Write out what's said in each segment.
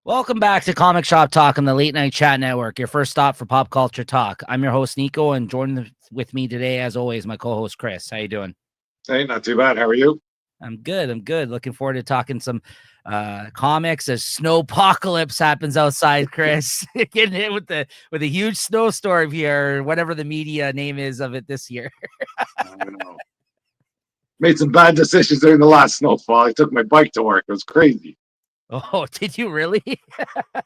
Welcome back to Comic Shop Talk on the Late Night Chat Network, your first stop for pop culture talk. I'm your host, Nico, and joined with me today, as always, my co-host, Chris. How you doing? Hey, not too bad. How are you? I'm good. Looking forward to talking some comics as snowpocalypse happens outside, Chris. Getting hit with a huge snowstorm here, or whatever the media name is of it this year. I know. Made some bad decisions during the last snowfall. I took my bike to work. It was crazy. Oh, did you really?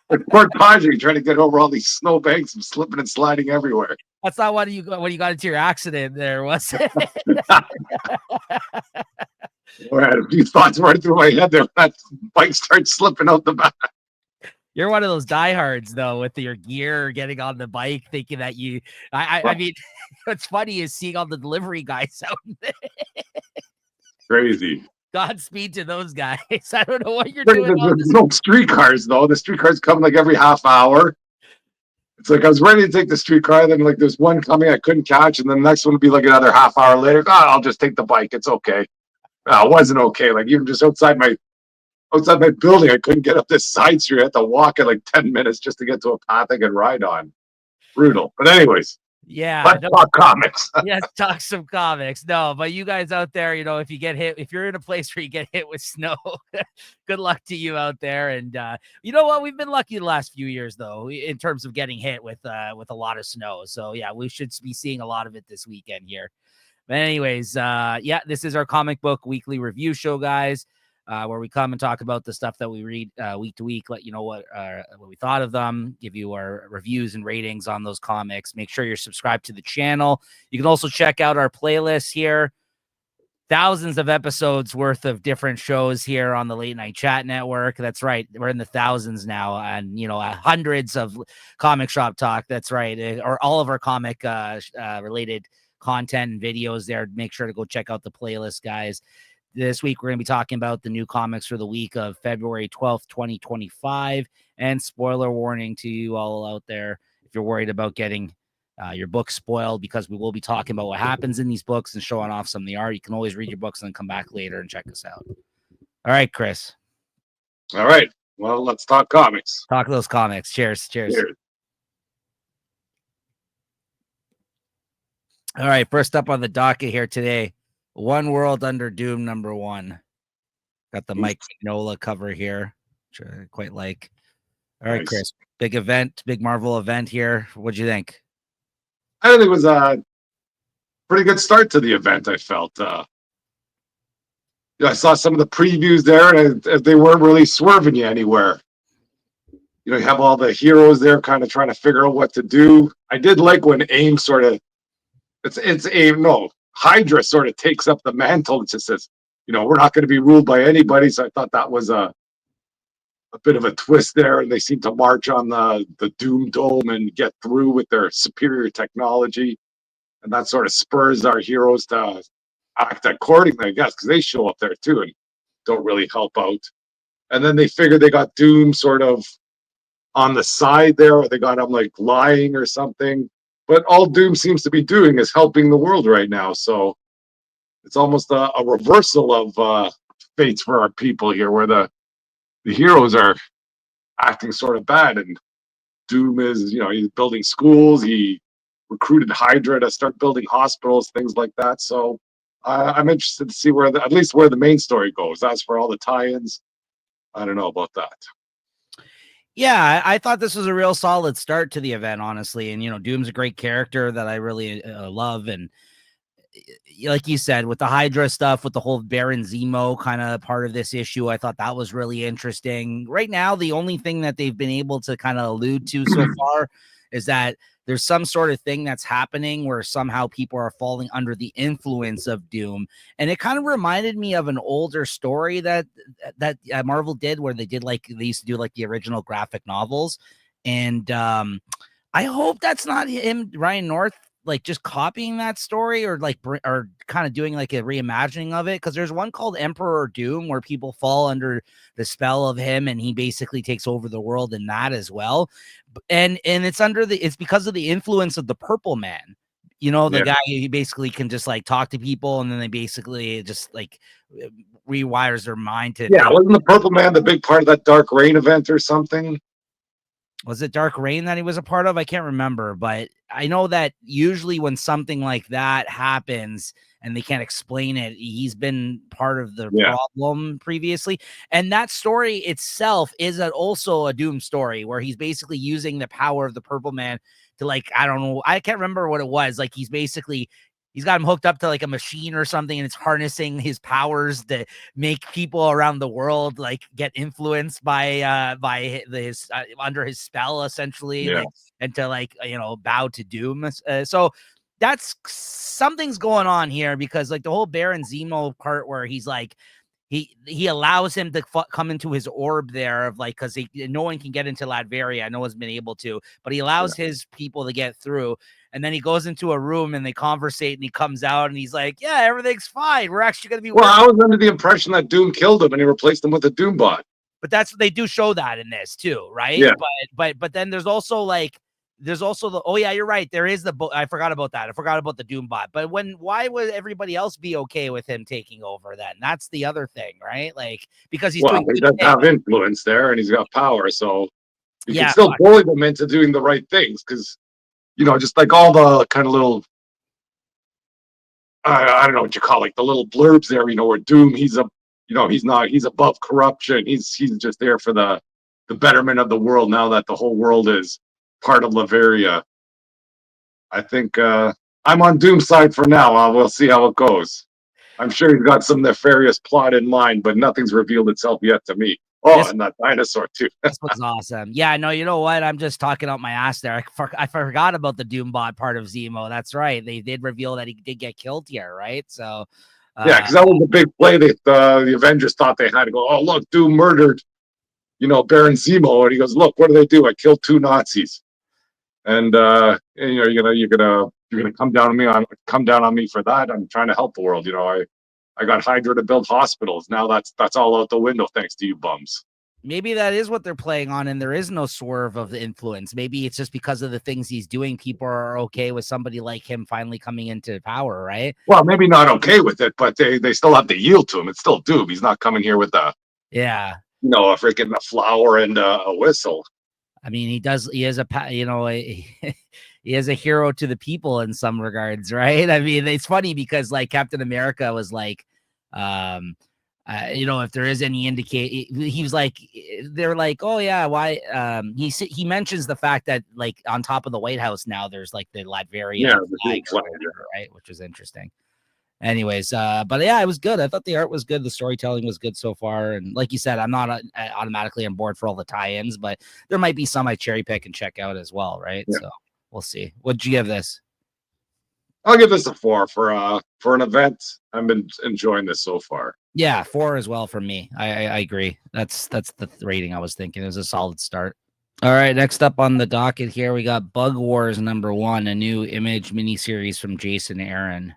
Like Port Padre trying to get over all these snowbanks and slipping and sliding everywhere. That's not what you got into your accident there, was it? I had a few thoughts right through my head there. That bike starts slipping out the back. You're one of those diehards, though, with your gear, getting on the bike, thinking that you. I mean, what's funny is seeing all the delivery guys out there. Crazy. Godspeed to those guys. I don't know what you're There's doing. no streetcars, though. The streetcars come like every half hour. It's like I was ready to take the streetcar, then like there's one coming I couldn't catch, and then the next one would be like another half hour later. Oh, I'll just take the bike. It's okay. No, it wasn't okay. Like even just outside my building, I couldn't get up this side street. I had to walk in like 10 minutes just to get to a path I could ride on. Brutal. But anyways, Yeah, let's talk comics. yes, talk some comics. No, but you guys out there, if you get hit, if you're in a place where you get hit with snow, good luck to you out there. And you know what? We've been lucky the last few years, though, in terms of getting hit with a lot of snow. So yeah, we should be seeing a lot of it this weekend here. But anyways, yeah, this is our comic book weekly review show, guys. Where we come and talk about the stuff that we read week to week, let you know what we thought of them, give you our reviews and ratings on those comics. Make sure you're subscribed to the channel. You can also check out our playlist here. Thousands of episodes worth of different shows here on the Late Night Chat Network. That's right. We're in the thousands now, and hundreds of comic shop talk. That's right. Or all of our comic related content and videos there. Make sure to go check out the playlist, guys. This week, we're going to be talking about the new comics for the week of February 12th, 2025. And spoiler warning to you all out there, if you're worried about getting your book spoiled, because we will be talking about what happens in these books and showing off some of the art. You can always read your books and then come back later and check us out. All right, Chris. All right. Well, let's talk comics. Talk those comics. Cheers. Cheers. All right. First up on the docket here today, One World Under Doom #1. Got the Mike Mignola cover here, which I quite like. All right, Chris. Big event, big Marvel event here. What'd you think? I think it was a pretty good start to the event, I felt. I saw some of the previews there, and they weren't really swerving you anywhere. You have all the heroes there kind of trying to figure out what to do. I did like when AIM sort of, Hydra sort of takes up the mantle and just says, we're not going to be ruled by anybody. So I thought that was a bit of a twist there. And they seem to march on the Doom Dome and get through with their superior technology. And that sort of spurs our heroes to act accordingly, I guess, because they show up there too and don't really help out. And then they figure they got Doom sort of on the side there, or they got him like lying or something. But all Doom seems to be doing is helping the world right now. So it's almost a reversal of fates for our people here, where the heroes are acting sort of bad. And Doom is, he's building schools. He recruited Hydra to start building hospitals, things like that. So I'm interested to see at least where the main story goes. As for all the tie-ins, I don't know about that. Yeah, I thought this was a real solid start to the event, honestly. And, Doom's a great character that I really love. And like you said, with the Hydra stuff, with the whole Baron Zemo kind of part of this issue, I thought that was really interesting. Right now, the only thing that they've been able to kind of allude to so far is that there's some sort of thing that's happening where somehow people are falling under the influence of Doom. And it kind of reminded me of an older story that Marvel did, where they used to do like the original graphic novels. And I hope that's not him, Ryan North, like just copying that story or kind of doing like a reimagining of it. Because there's one called Emperor Doom where people fall under the spell of him and he basically takes over the world in that as well. And it's because of the influence of the Purple Man. The guy who basically can just like talk to people, and then they basically just like rewires their mind to Yeah, think. wasn't the Purple Man the big part of that Dark Reign event or something? Was it Dark Reign that he was a part of? I can't remember, but I know that usually when something like that happens and they can't explain it, he's been part of the Yeah. problem previously. And that story itself is also a Doom story where he's basically using the power of the Purple Man to, like, I don't know, I can't remember what it was. Like, he's got him hooked up to like a machine or something, and it's harnessing his powers to make people around the world like get influenced by his under his spell, essentially, Yeah. like, and to, like, bow to Doom. So that's something's going on here, because like the whole Baron Zemo part where he's like, he allows him to come into his orb there of, like, because no one can get into Latveria, no one's been able to, but he allows his people to get through. And then he goes into a room and they conversate, and he comes out and he's like, yeah, everything's fine, we're actually going to be Well, working. I was under the impression that Doom killed him and he replaced him with a Doom bot. But that's, they do show that in this too, right? Yeah. But then there's also the, oh yeah, you're right, there is I forgot about that. I forgot about the Doom bot. But why would everybody else be okay with him taking over then? That's the other thing, right? Like, because he's doing He good does things. have influence there and he's got power, so you can Yeah, still bully them into doing the right things, because just like all the kind of little, I don't know what you call, like the little blurbs there, where Doom, he's he's above corruption. He's just there for the betterment of the world now that the whole world is part of Latveria. I think I'm on Doom's side for now. We'll see how it goes. I'm sure he's got some nefarious plot in mind, but nothing's revealed itself yet to me. Oh, and that dinosaur too. this was awesome. Yeah, no, you know what? I'm just talking out my ass there. I forgot about the Doombot part of Zemo. That's right. They did reveal that he did get killed here, right? So, Yeah, because that was the big play that the Avengers thought they had to go. Oh, look, Doom murdered, Baron Zemo, and he goes, "Look, what did they do? I killed 2 Nazis." And you're gonna come down on me for that. I'm trying to help the world. I got Hydra to build hospitals. Now that's all out the window thanks to you bums. maybe that is what they're playing on, and there is no swerve of the influence. Maybe it's just because of the things he's doing, people are okay with somebody like him finally coming into power, right? Well, maybe not okay with it, but they still have to yield to him. It's still Doom. He's not coming here with a freaking flower and a whistle. I mean, he is he is a hero to the people in some regards, right? I mean, it's funny because like Captain America was like, if there is any he was like, they're like, oh yeah, why? He mentions the fact that like on top of the White House now there's like the Latveria flag or whatever, right? Which was interesting. Anyways, but yeah, it was good. I thought the art was good. The storytelling was good so far. And like you said, I'm not automatically on board for all the tie-ins, but there might be some I cherry pick and check out as well, right? Yeah. So we'll see. What'd you give this? I'll give this a 4 for an event. I've been enjoying this so far. Yeah, 4 as well for me. I agree. That's the rating I was thinking. It was a solid start. All right, next up on the docket here, we got Bug Wars #1, a new Image miniseries from Jason Aaron.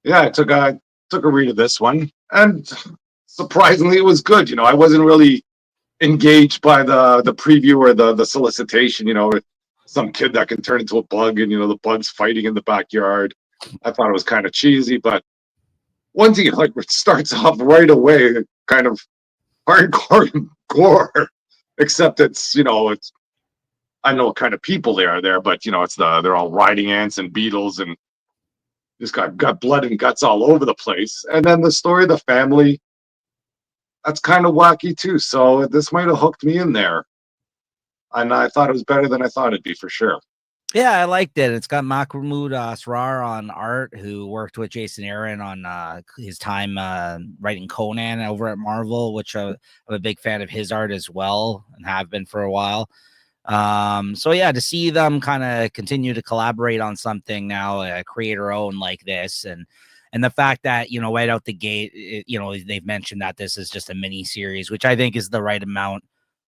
Yeah, I took a read of this one, and surprisingly, it was good. I wasn't really engaged by the preview or the solicitation. Some kid that can turn into a bug, and the bug's fighting in the backyard. I thought it was kind of cheesy, but once he starts off right away, kind of hardcore gore. Except it's I know what kind of people they are there, but they're all riding ants and beetles and just got blood and guts all over the place. And then the story of the family, that's kind of wacky too. So this might have hooked me in there. And I thought it was better than I thought it'd be for sure. Yeah, I liked it. It's got Mahmoud Asrar on art, who worked with Jason Aaron on his time writing Conan over at Marvel, which I'm a big fan of his art as well and have been for a while. So yeah, to see them kind of continue to collaborate on something now, creator owned like this, and the fact that right out the gate, they've mentioned that this is just a mini series, which I think is the right amount,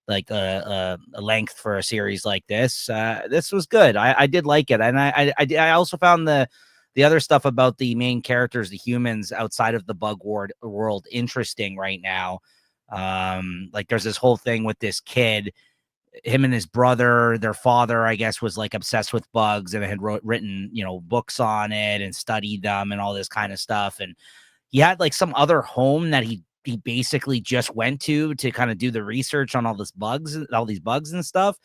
like a length for a series like this. This was good. I did like it, and I also found the other stuff about the main characters, the humans outside of the Bug world, interesting right now. Like there's this whole thing with this kid. Him and his brother, their father, I guess, was like obsessed with bugs and had written, books on it and studied them and all this kind of stuff. And he had like some other home that he basically just went to kind of do the research on all these bugs and stuff.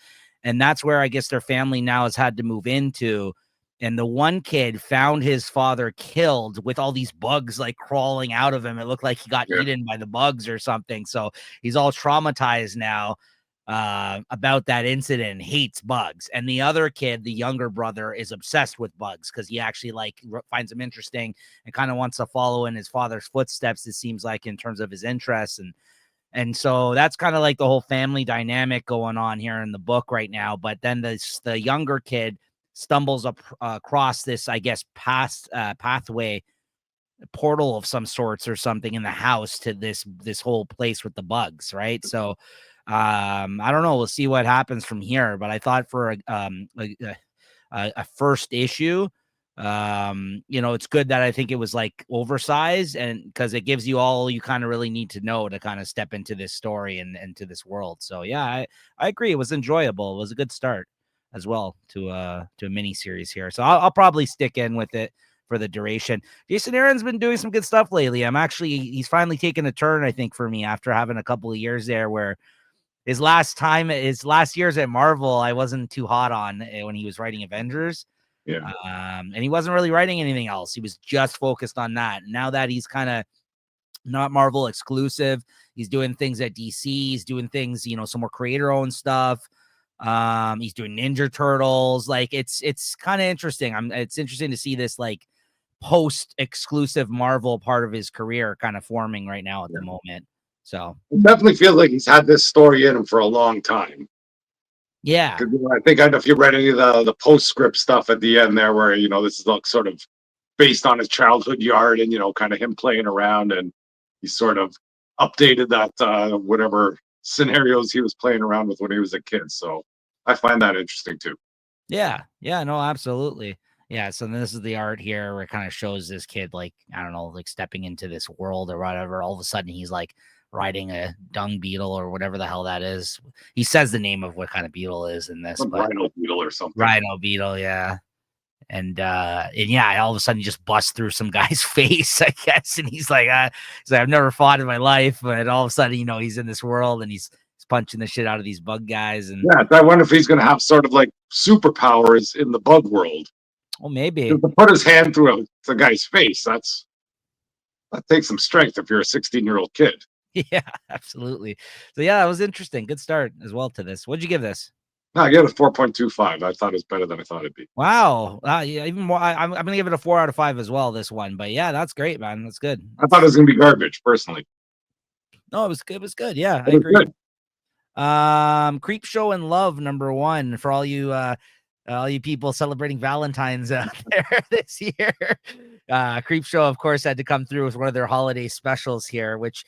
And that's where I guess their family now has had to move into. And the one kid found his father killed with all these bugs like crawling out of him. It looked like he got eaten by the bugs or something. So he's all traumatized now about that incident, hates bugs. And the other kid, the younger brother, is obsessed with bugs because he actually like finds them interesting and kind of wants to follow in his father's footsteps, it seems like, in terms of his interests. And so that's kind of like the whole family dynamic going on here in the book right now. But then the younger kid stumbles across this, I guess, pathway portal of some sorts or something in the house to this whole place with the bugs, right? So I don't know, we'll see what happens from here, but I thought for a first issue, it's good that I think it was like oversized, and because it gives you all you kind of really need to know to kind of step into this story and to this world. So yeah, I agree, it was enjoyable. It was a good start as well to a mini series here. So I'll probably stick in with it for the duration. Jason Aaron's been doing some good stuff lately. He's finally taken a turn, I think, for me after having a couple of years there where his last years at Marvel, I wasn't too hot on when he was writing Avengers. Yeah. And he wasn't really writing anything else. He was just focused on that. Now that he's kind of not Marvel exclusive, he's doing things at DC. He's doing things, some more creator-owned stuff. He's doing Ninja Turtles. Like it's kind of interesting. It's interesting to see this like post-exclusive Marvel part of his career kind of forming right now at the moment. So it definitely feels like he's had this story in him for a long time. Yeah. I think I don't know if you read any of the postscript stuff at the end there where, this is like sort of based on his childhood yard and, kind of him playing around, and he sort of updated that whatever scenarios he was playing around with when he was a kid. So I find that interesting too. Yeah. Yeah. No, absolutely. Yeah. So this is the art here where it kind of shows this kid, like, I don't know, like stepping into this world or whatever. All of a sudden he's like riding a dung beetle or whatever the hell that is. He says the name of what kind of beetle is in this, but rhino beetle or something. Rhino beetle. Yeah. And yeah, all of a sudden he just busts through some guy's face, I guess. And he's like, I've never fought in my life, but all of a sudden, he's in this world and he's punching the shit out of these bug guys. And yeah, I wonder if he's going to have sort of like superpowers in the bug world. Well, maybe to put his hand through the guy's face, that takes some strength if you're a 16-year-old kid. Yeah, absolutely. So yeah, it was interesting. Good start as well to this. What'd you give this? No, I gave it a 4.25. I thought it was better than I thought it'd be. Wow. Yeah, even more. I'm going to give it a 4 out of 5 as well, this one. But yeah, that's great, man. That's good. I thought it was going to be garbage, personally. No, it was good. It was good. Yeah, I agree. Good. Creepshow in Love, #1 for all you people celebrating Valentine's out there this year. Creepshow, of course, had to come through with one of their holiday specials here, which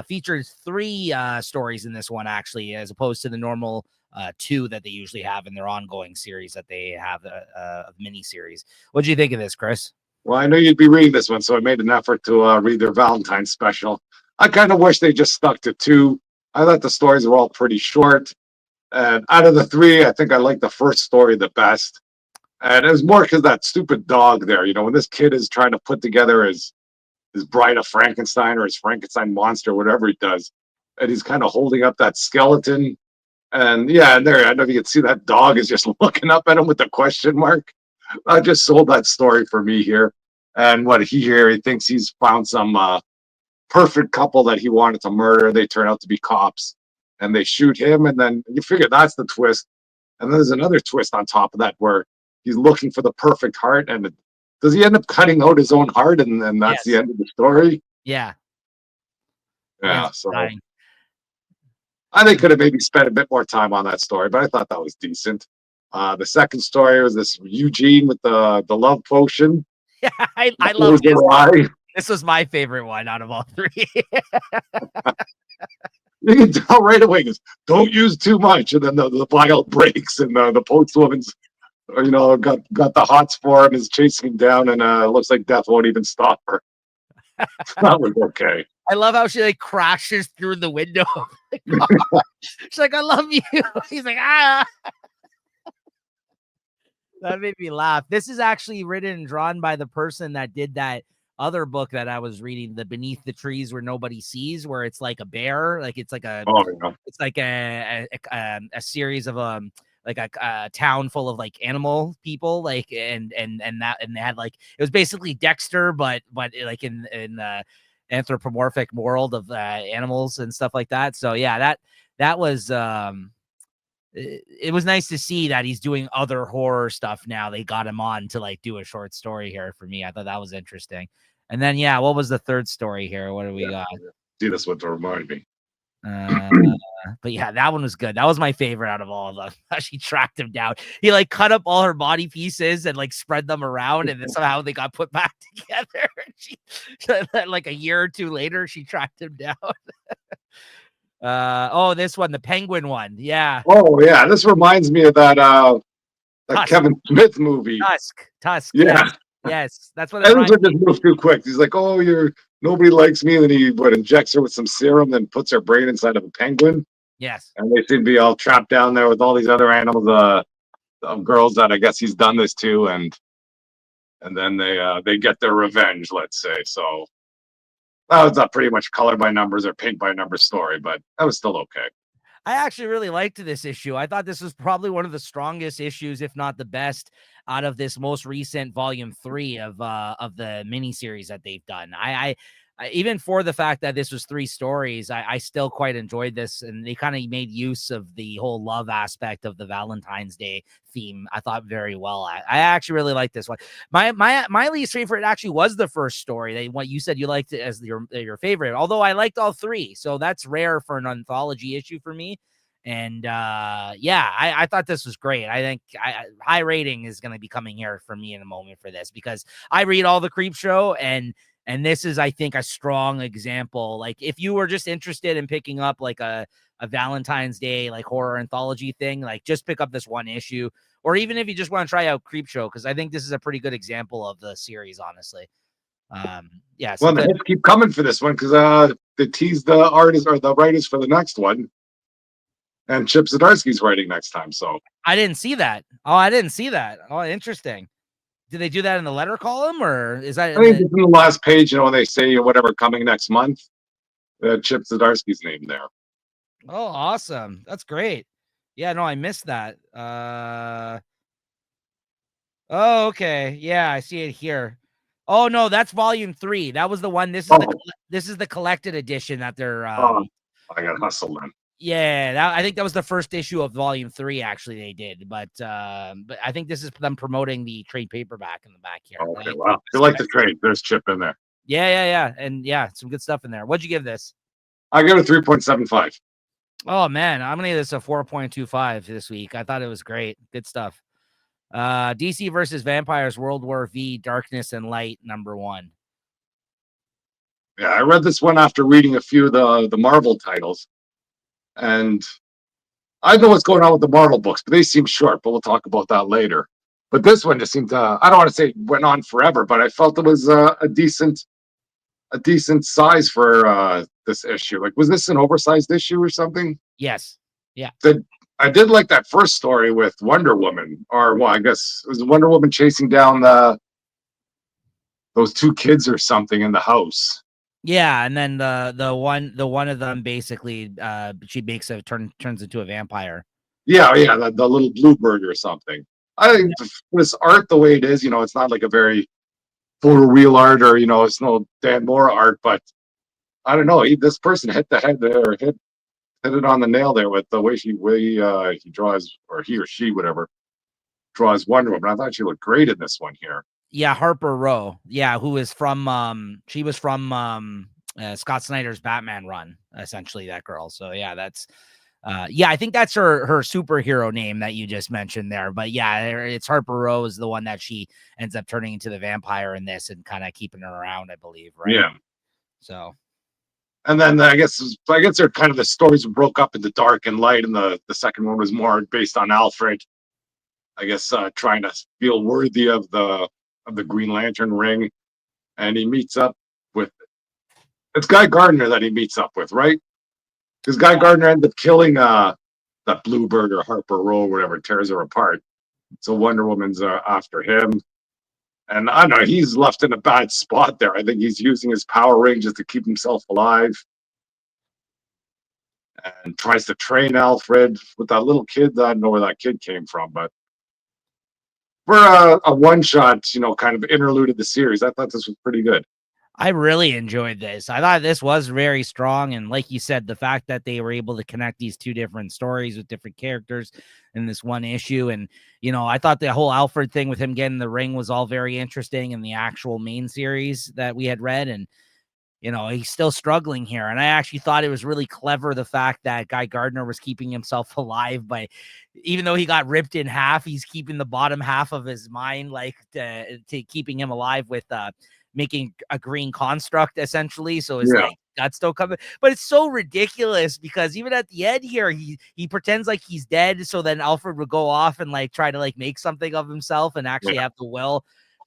features 3 stories in this one, actually, as opposed to the normal 2 that they usually have in their ongoing series that they have a mini series. What do you think of this, Chris? Well, I know you'd be reading this one, so I made an effort to read their Valentine's special. I kind of wish they just stuck to 2. I thought the stories were all pretty short. And out of the 3, I think I like the first story the best. And it was more because that stupid dog there, when this kid is trying to put together his Bride of Frankenstein or his Frankenstein monster, whatever he does, and he's kind of holding up that skeleton. And yeah, and there, I don't know if you can see that dog is just looking up at him with the question mark. I just sold that story for me here. And what he thinks he's found some perfect couple that he wanted to murder. They turn out to be cops, and they shoot him. And then you figure that's the twist. And then there's another twist on top of that where he's looking for the perfect heart. And does he end up cutting out his own heart? And then that's the end of the story. Yeah. Yeah. So I think could have maybe spent a bit more time on that story, but I thought that was decent. The second story was this Eugene with the love potion. Yeah, I love this. This was my favorite one out of all 3. You can tell right away, because don't use too much, and then the vial breaks, and the postwoman's, got the hots for him, is chasing him down, and it looks like death won't even stop her. That was okay. I love how she like crashes through the window. She's like, "I love you." He's like, "Ah." That made me laugh. This is actually written and drawn by the person that did that other book that I was reading, the Beneath the Trees Where Nobody Sees, where it's like a bear, like it's like Oh, yeah. a series of like a town full of like animal people, like and they had like it was basically Dexter, but like in the anthropomorphic world of animals and stuff like that. So yeah, that was it was nice to see that he's doing other horror stuff now. They got him on to like do a short story here for me. I thought that was interesting. And then yeah, what was the third story here? What do we got? See, this one to remind me. But yeah, that one was good. That was my favorite out of all of them. How she tracked him down. He like cut up all her body pieces and like spread them around, and then somehow they got put back together. She like a year or two later, she tracked him down. Oh, this one, the penguin one. Yeah. Oh yeah, this reminds me of that Kevin Smith movie. Tusk. Yeah. Yes. That's what Evans just moved too quick. He's like, oh, nobody likes me. And then he injects her with some serum, then puts her brain inside of a penguin. Yes. And they seem to be all trapped down there with all these other animals, of girls that I guess he's done this to, and then they get their revenge, let's say. So that was a pretty much color by numbers or paint by numbers story, but that was still okay. I actually really liked this issue. I thought this was probably one of the strongest issues, if not the best, out of this most recent volume 3 of the miniseries that they've done. I even for the fact that this was 3 stories, I still quite enjoyed this, and they kind of made use of the whole love aspect of the Valentine's Day theme. I thought very well. I actually really liked this one. My least favorite actually was the first story. What you said you liked it as your favorite, although I liked all 3, so that's rare for an anthology issue for me. And yeah, I thought this was great. I think high rating is going to be coming here for me in a moment for this, because I read all the Creepshow, and this is, I think, a strong example. Like if you were just interested in picking up like a Valentine's Day like horror anthology thing, like just pick up this one issue, or even if you just want to try out Creepshow, because I think this is a pretty good example of the series, honestly. Yeah. Well, the hits keep coming for this one because they teased the artists or the writers for the next one. And Chip Zdarsky's writing next time, so I didn't see that. Oh, I didn't see that. Oh, interesting. Did they do that in the letter column, or is that? I think it's in the last page. When they say whatever coming next month, Chip Zdarsky's name there. Oh, awesome! That's great. Yeah, no, I missed that. Oh, okay. Yeah, I see it here. Oh no, that's volume 3. That was the one. This is the collected edition that they're. I got hustled then. Yeah, I think that was the first issue of volume 3. Actually, they did, but I think this is them promoting the trade paperback in the back here. Okay, wow. If you like the trade, there's Chip in there. Yeah, and yeah, some good stuff in there. What'd you give this? I give it 3.75. Oh man, I'm gonna give this a 4.25 this week. I thought it was great. Good stuff. DC versus Vampires World War V Darkness and Light #1. Yeah, I read this one after reading a few of the Marvel titles. And I know what's going on with the Marvel books, but they seem short, but we'll talk about that later. But this one just seemed to, I don't want to say went on forever, but I felt it was a decent size for this issue. Like, was this an oversized issue or something? Yes. Yeah. I did like that first story with Wonder Woman, or well, I guess it was Wonder Woman chasing down those 2 kids or something in the house. Yeah, and then the one of them basically she makes turns into a vampire. Yeah, the little bluebird or something. I think this art the way it is, it's not like a very photoreal art or it's no Dan Mora art, but I don't know. This person hit the head there, or hit it on the nail there with the way he draws, or he or she, whatever, draws Wonder Woman. I thought she looked great in this one here. Yeah, Harper Row. Yeah, who is from she was from Scott Snyder's Batman run, essentially, that girl. So yeah, that's yeah, I think that's her superhero name that you just mentioned there. But yeah, it's Harper Row is the one that she ends up turning into the vampire in this and kind of keeping her around, I believe, right? Yeah. So and then I guess they're kind of the stories broke up into dark and light, and the second one was more based on Alfred, I guess, trying to feel worthy of the Green Lantern ring, and he meets up with it's Guy Gardner that he meets up with, right? Because Guy Gardner ends up killing that Bluebird or Harper Row or whatever, tears her apart. So Wonder Woman's after him, And I don't know, he's left in a bad spot there. I think he's using his power ranges to keep himself alive and tries to train Alfred with that little kid. I don't know where that kid came from, but for a one shot, kind of interlude of the series, I thought this was pretty good. I really enjoyed this. I thought this was very strong. And like you said, the fact that they were able to connect these two different stories with different characters in this one issue. And, I thought the whole Alfred thing with him getting the ring was all very interesting in the actual main series that we had read. And, he's still struggling here. And I actually thought it was really clever, the fact that Guy Gardner was keeping himself alive by, even though he got ripped in half, he's keeping the bottom half of his mind, like to keeping him alive with, making a green construct essentially. So it's like guts still coming, but it's so ridiculous because even at the end here, he pretends like he's dead. So then Alfred would go off and like try to like make something of himself and actually have the will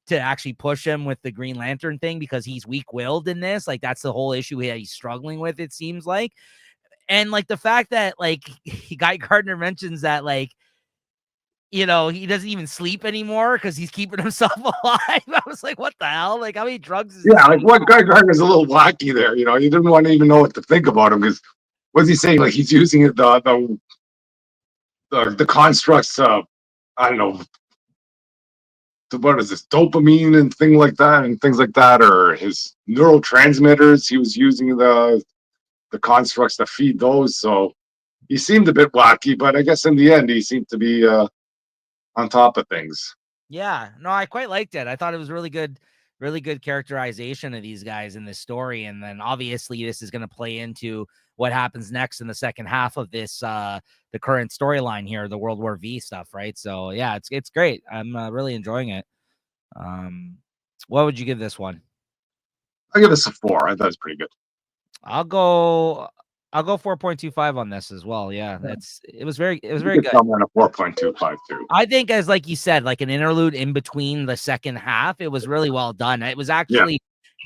to actually push him with the Green Lantern thing because he's weak-willed in this. Like that's the whole issue he's struggling with, it seems like. And like the fact that like Guy Gardner mentions that like, he doesn't even sleep anymore because he's keeping himself alive. I was like, what the hell? Like, how many drugs is like what Guy Gardner's a little wacky there, you didn't want to even know what to think about him because what's he saying? Like he's using the constructs, I don't know, what is this, dopamine and things like that, or his neurotransmitters. He was using the constructs to feed those. So he seemed a bit wacky, but I guess in the end he seemed to be on top of things. Yeah, no, I quite liked it. I thought it was really good characterization of these guys in this story. And then obviously this is going to play into what happens next in the second half of this, the current storyline here, the World War V stuff, right? So yeah, it's great. I'm really enjoying it. What would you give this one? I give this a 4. I thought it was pretty good. I'll go 4.25 on this as well. Yeah, it was very good. On a 4.25 too. I think, as like you said, like an interlude in between the second half, it was really well done. It was actually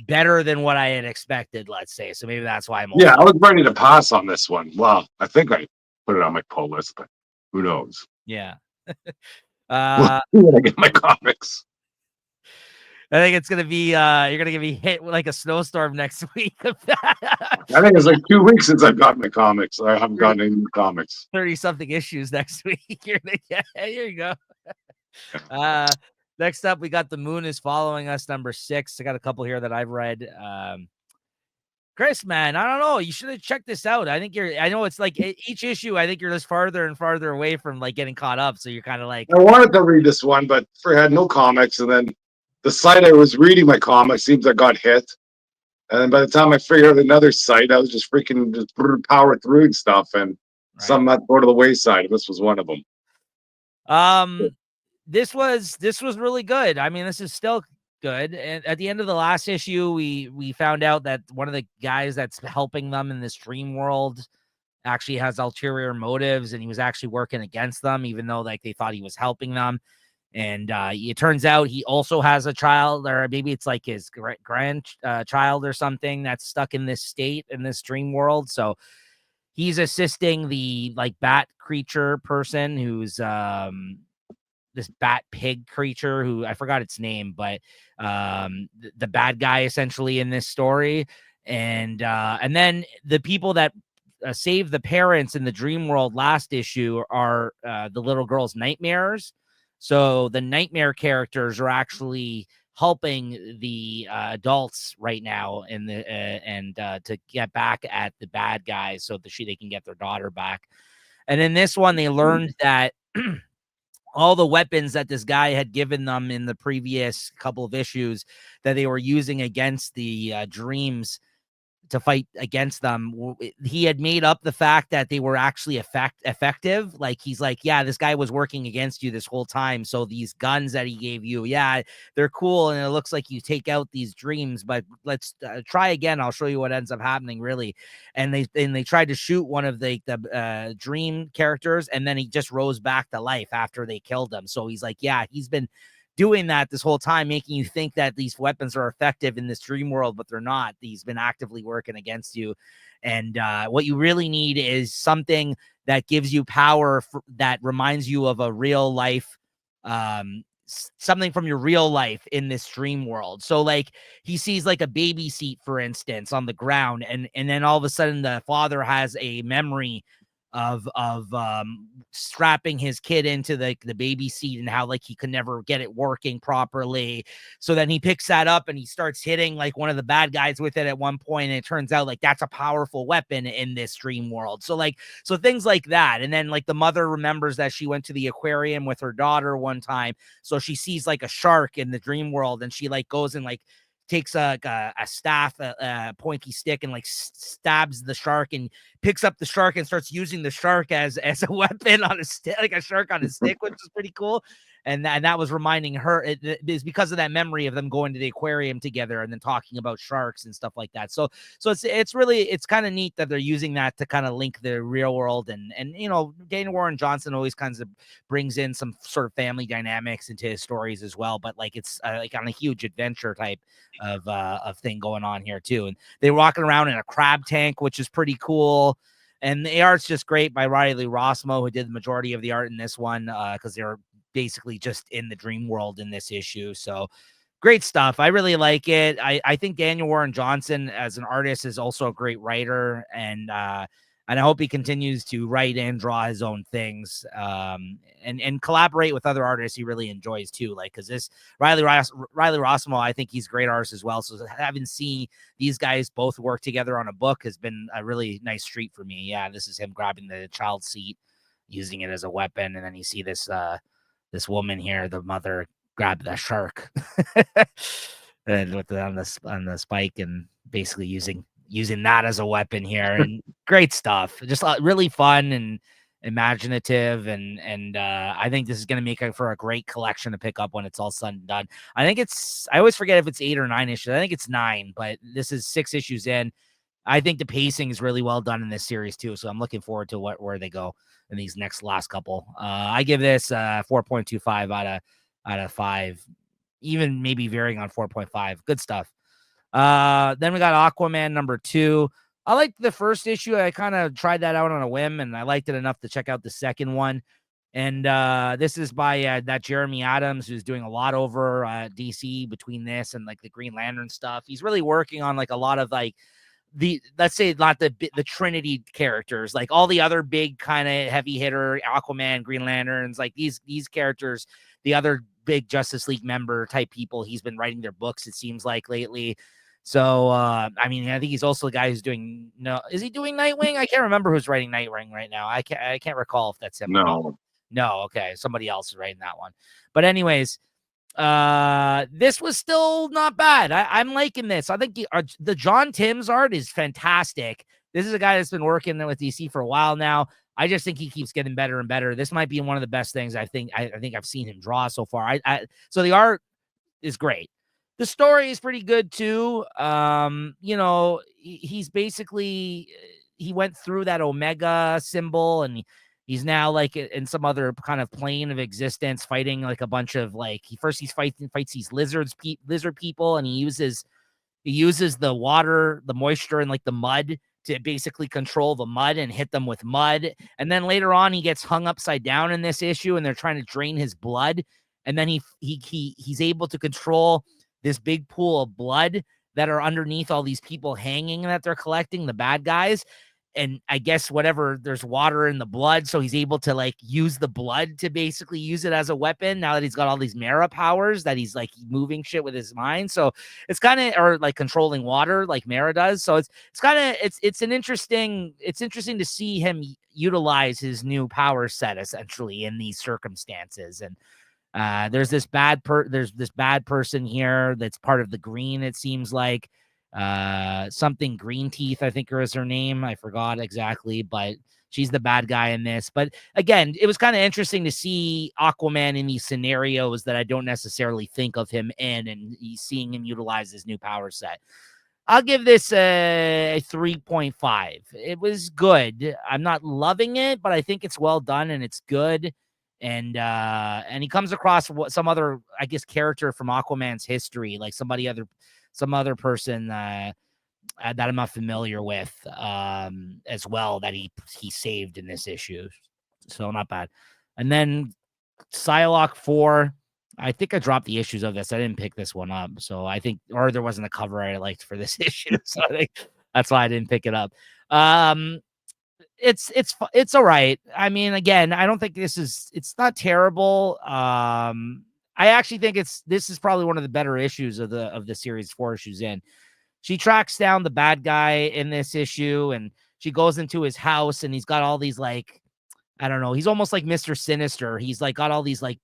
better than what I had expected, let's say. So maybe that's why I'm I was ready to pass on this one. Well, I think I put it on my pull list, but who knows? Yeah. When I get my comics. I think it's gonna be you're gonna get me hit with like a snowstorm next week. I think it's like 2 weeks since I've got my comics. I haven't gotten any new comics. 30-something issues next week. Here you go. Next up, we got The Moon is Following Us, number 6. I got a couple here that I've read. Chris, man, I don't know. You should have checked this out. I know it's like each issue, I think you're just farther and farther away from like getting caught up. So you're kind of like, I wanted to read this one, but I had no comics. And then the site I was reading my comics seems I got hit. And then by the time I figured out another site, I was just freaking just power through stuff, and some that go to the wayside. This was one of them. This was really good. I mean, this is still good. And at the end of the last issue, we found out that one of the guys that's helping them in this dream world actually has ulterior motives, and he was actually working against them, even though like they thought he was helping them. And it turns out he also has a child, or maybe it's like his grandchild or something that's stuck in this state, in this dream world. So he's assisting the like bat creature person who's this bat pig creature who I forgot its name, but the bad guy essentially in this story. And then the people that save the parents in the dream world last issue are the little girl's nightmares. So the nightmare characters are actually helping the adults right now in the and to get back at the bad guys so that they can get their daughter back. And in this one, they learned that all the weapons that this guy had given them in the previous couple of issues that they were using against the dreams to fight against them, he had made up the fact that they were actually effective. Like he's like, yeah, this guy was working against you this whole time. So these guns that he gave you, yeah, they're cool. And it looks like you take out these dreams, but let's try again. I'll show you what ends up happening really. And they tried to shoot one of the dream characters, and then he just rose back to life after they killed him. So he's like, yeah, he's been doing that this whole time, making you think that these weapons are effective in this dream world, but they're not. He's been actively working against you. And what you really need is something that gives you power that reminds you of a real life something from your real life in this dream world. So like he sees like a baby seat, for instance, on the ground, and then all of a sudden the father has a memory of strapping his kid into the baby seat and how like he could never get it working properly. So then he picks that up and he starts hitting like one of the bad guys with it at one point, and it turns out like that's a powerful weapon in this dream world. So things like that. And then like the mother remembers that she went to the aquarium with her daughter one time, so she sees like a shark in the dream world, and she like goes and like takes a staff, a pointy stick, and like stabs the shark and picks up the shark and starts using the shark as a weapon on a stick, like a shark on a stick, which is pretty cool. And that was reminding her, it is because of that memory of them going to the aquarium together and then talking about sharks and stuff like that. So it's really, it's kind of neat that they're using that to kind of link the real world. And you know, Daniel Warren Johnson always kind of brings in some sort of family dynamics into his stories as well. But like it's like on a huge adventure type of thing going on here too. And they're walking around in a crab tank, which is pretty cool. And the art's just great by Riley Rossmo, who did the majority of the art in this one, because they're basically just in the dream world in this issue. So great stuff. I really like it. I think Daniel Warren Johnson as an artist is also a great writer, and I hope he continues to write and draw his own things, and collaborate with other artists he really enjoys too. Like, because this Riley Rossmo, I think he's a great artist as well. So having seen these guys both work together on a book has been a really nice treat for me. Yeah, this is him grabbing the child seat, using it as a weapon, and then you see this this woman here, the mother, grab the shark and with on the spike, and basically using that as a weapon here. And great stuff, just really fun and imaginative, and I think this is going to make for a great collection to pick up when it's all said and done. I always forget if it's 8 or 9 issues. I think it's 9, but this is 6 issues in. I think the pacing is really well done in this series too, so I'm looking forward to where they go in these last couple. I give this 4.25 out of 5, even maybe varying on 4.5. Good stuff. Then we got Aquaman number 2. I liked the first issue. I kind of tried that out on a whim, and I liked it enough to check out the second one. And this is by that Jeremy Adams, who's doing a lot over DC between this and like the Green Lantern stuff. He's really working on like a lot of like let's say not the Trinity characters, like all the other big kind of heavy hitter Aquaman, Green Lanterns, like these characters, the other big Justice League member type people. He's been writing their books, it seems like, lately. So I mean, I think he's also the guy who's doing is he doing Nightwing? I can't remember who's writing Nightwing right now. I can't recall if that's him. No, okay, somebody else is writing that one. But anyways, this was still not bad. I'm liking this. I think the John Timms art is fantastic. This is a guy that's been working with DC for a while now. I just think he keeps getting better and better. This might be one of the best things I think I've seen him draw so far. So the art is great. The story is pretty good too. You know, he's basically, he went through that Omega symbol, and he's now like in some other kind of plane of existence, fighting like a bunch of like he fights these lizard people, and he uses the water, the moisture, and like the mud to basically control the mud and hit them with mud. And then later on, he gets hung upside down in this issue, and they're trying to drain his blood. And then he's able to control this big pool of blood that are underneath all these people hanging that they're collecting, the bad guys. And I guess whatever, there's water in the blood, so he's able to like use the blood to basically use it as a weapon now that he's got all these Mara powers, that he's like moving shit with his mind. So it's kind of, or like controlling water like Mara does. So it's kind of, it's interesting to see him utilize his new power set essentially in these circumstances. And there's this bad person here that's part of the Green, it seems like. Something Green Teeth, I think is her name. I forgot exactly, but she's the bad guy in this. But again, it was kind of interesting to see Aquaman in these scenarios that I don't necessarily think of him in, and seeing him utilize his new power set. I'll give this a 3.5. It was good. I'm not loving it, but I think it's well done and it's good. And he comes across some other, I guess, character from Aquaman's history, like some other person that I'm not familiar with as well, that he saved in this issue. So not bad. And then Psylocke 4. I think I dropped the issues of this. I didn't pick this one up. So I think, or there wasn't a cover I liked for this issue. So I think that's why I didn't pick it up. It's all right. I mean, again, I don't think it's not terrible. I actually think this is probably one of the better issues of the series, 4 issues in. She tracks down the bad guy in this issue, and she goes into his house, and he's got all these, like, I don't know, he's almost like Mr. Sinister. He's like got all these like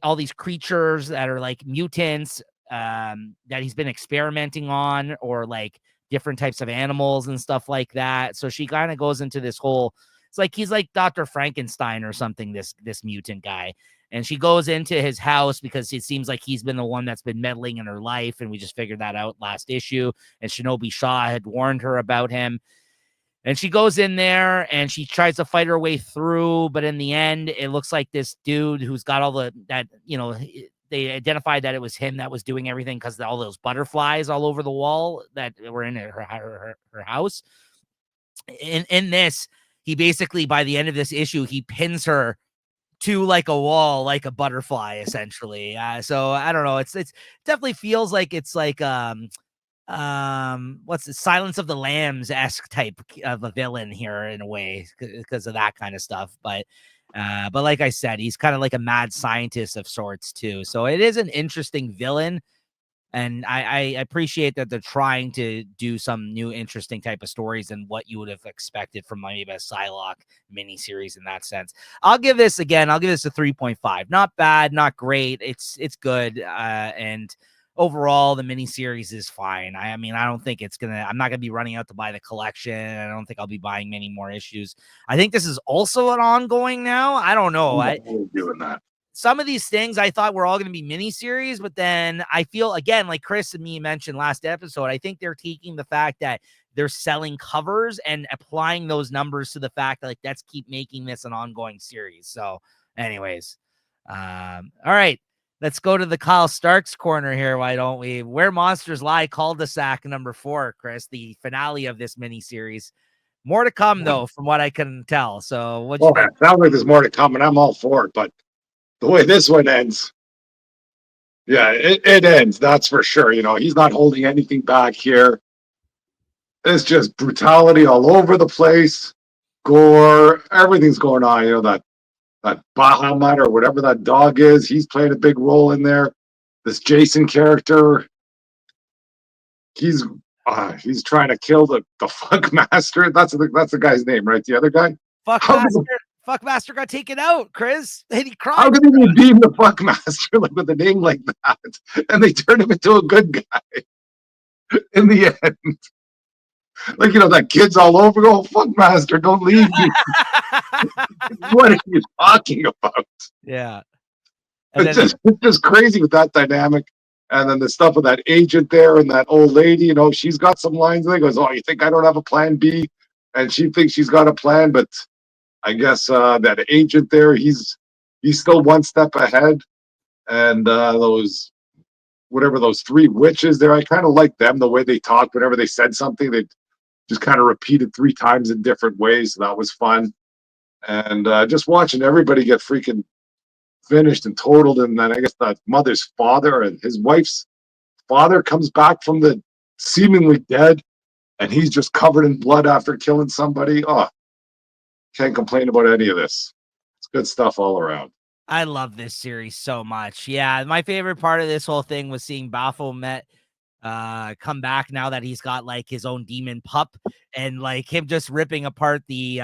all these creatures that are like mutants, that he's been experimenting on, or like different types of animals and stuff like that. So she kind of goes into this whole, it's like he's like Dr. Frankenstein or something, this mutant guy. And she goes into his house because it seems like he's been the one that's been meddling in her life. And we just figured that out last issue. And Shinobi Shaw had warned her about him. And she goes in there and she tries to fight her way through. But in the end, it looks like this dude who's got all they identified that it was him that was doing everything because all those butterflies all over the wall that were in her house. In this, he basically, by the end of this issue, he pins her to like a wall, like a butterfly, essentially. So I don't know. It's definitely feels like it's like what's the Silence of the Lambs-esque type of a villain here in a way because of that kind of stuff. But like I said, he's kind of like a mad scientist of sorts too. So it is an interesting villain. And I appreciate that they're trying to do some new interesting type of stories than what you would have expected from maybe a Psylocke miniseries in that sense. I'll give this a 3.5. Not bad, not great. It's good. And overall, the miniseries is fine. I mean, I don't think I'm not gonna be running out to buy the collection. I don't think I'll be buying many more issues. I think this is also an ongoing now. I don't know. Doing that. Some of these things I thought were all going to be miniseries, but then I feel, again, like Chris and me mentioned last episode, I think they're taking the fact that they're selling covers and applying those numbers to the fact that, like, let's keep making this an ongoing series. So anyways, all right, let's go to the Kyle Starks corner here. Why don't we? Where Monsters Lie, cul-de-sac number 4, Chris, the finale of this miniseries. More to come, though, from what I can tell. So what you think? It sounds like there's more to come, and I'm all for it, but the way this one ends, yeah, it ends. That's for sure. You know, he's not holding anything back here. It's just brutality all over the place, gore, everything's going on. You know, that Bahamut or whatever that dog is, he's playing a big role in there. This Jason character, he's trying to kill the Funk Master. That's the guy's name, right? The other guy. Fuckmaster got taken out, Chris, and he cried. How could they redeem the Fuckmaster like with a name like that, and they turn him into a good guy in the end? Like, you know, that kid's all over. Oh, Fuckmaster, don't leave me. What are you talking about? Yeah, It's just crazy with that dynamic. And then the stuff with that agent there and that old lady, you know, she's got some lines there. Goes, oh, you think I don't have a plan B? And she thinks she's got a plan, but I guess that agent there, he's still one step ahead. And those 3 witches there, I kind of like them, the way they talked. Whenever they said something, they just kind of repeated 3 times in different ways. So that was fun. And just watching everybody get freaking finished and totaled. And then I guess that mother's father and his wife's father comes back from the seemingly dead, and he's just covered in blood after killing somebody. Oh, can't complain about any of this. It's good stuff all around. I love this series so much. Yeah, my favorite part of this whole thing was seeing Baphomet come back now that he's got like his own demon pup, and like him just ripping apart the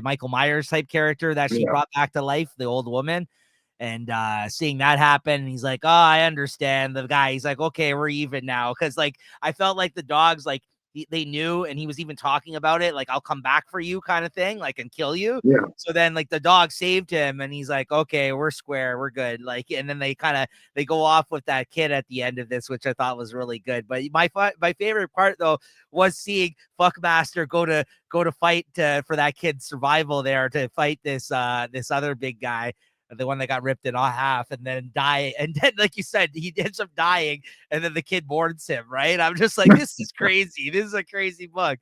Michael Myers type character that she brought back to life, the old woman. And seeing that happen, and he's like, oh, I understand. The guy, he's like, okay, we're even now. Because like I felt like the dogs, like they knew, and he was even talking about it, like, I'll come back for you kind of thing, like, and kill you. Yeah. So then like the dog saved him, and he's like, okay, we're square, we're good. Like, and then they go off with that kid at the end of this, which I thought was really good. But my favorite part though was seeing Fuckmaster go to fight for that kid's survival there, to fight this other big guy, the one that got ripped in half, and then die. And then, like you said, he ends up dying, and then the kid mourns him, right? I'm just like, this is crazy. This is a crazy book.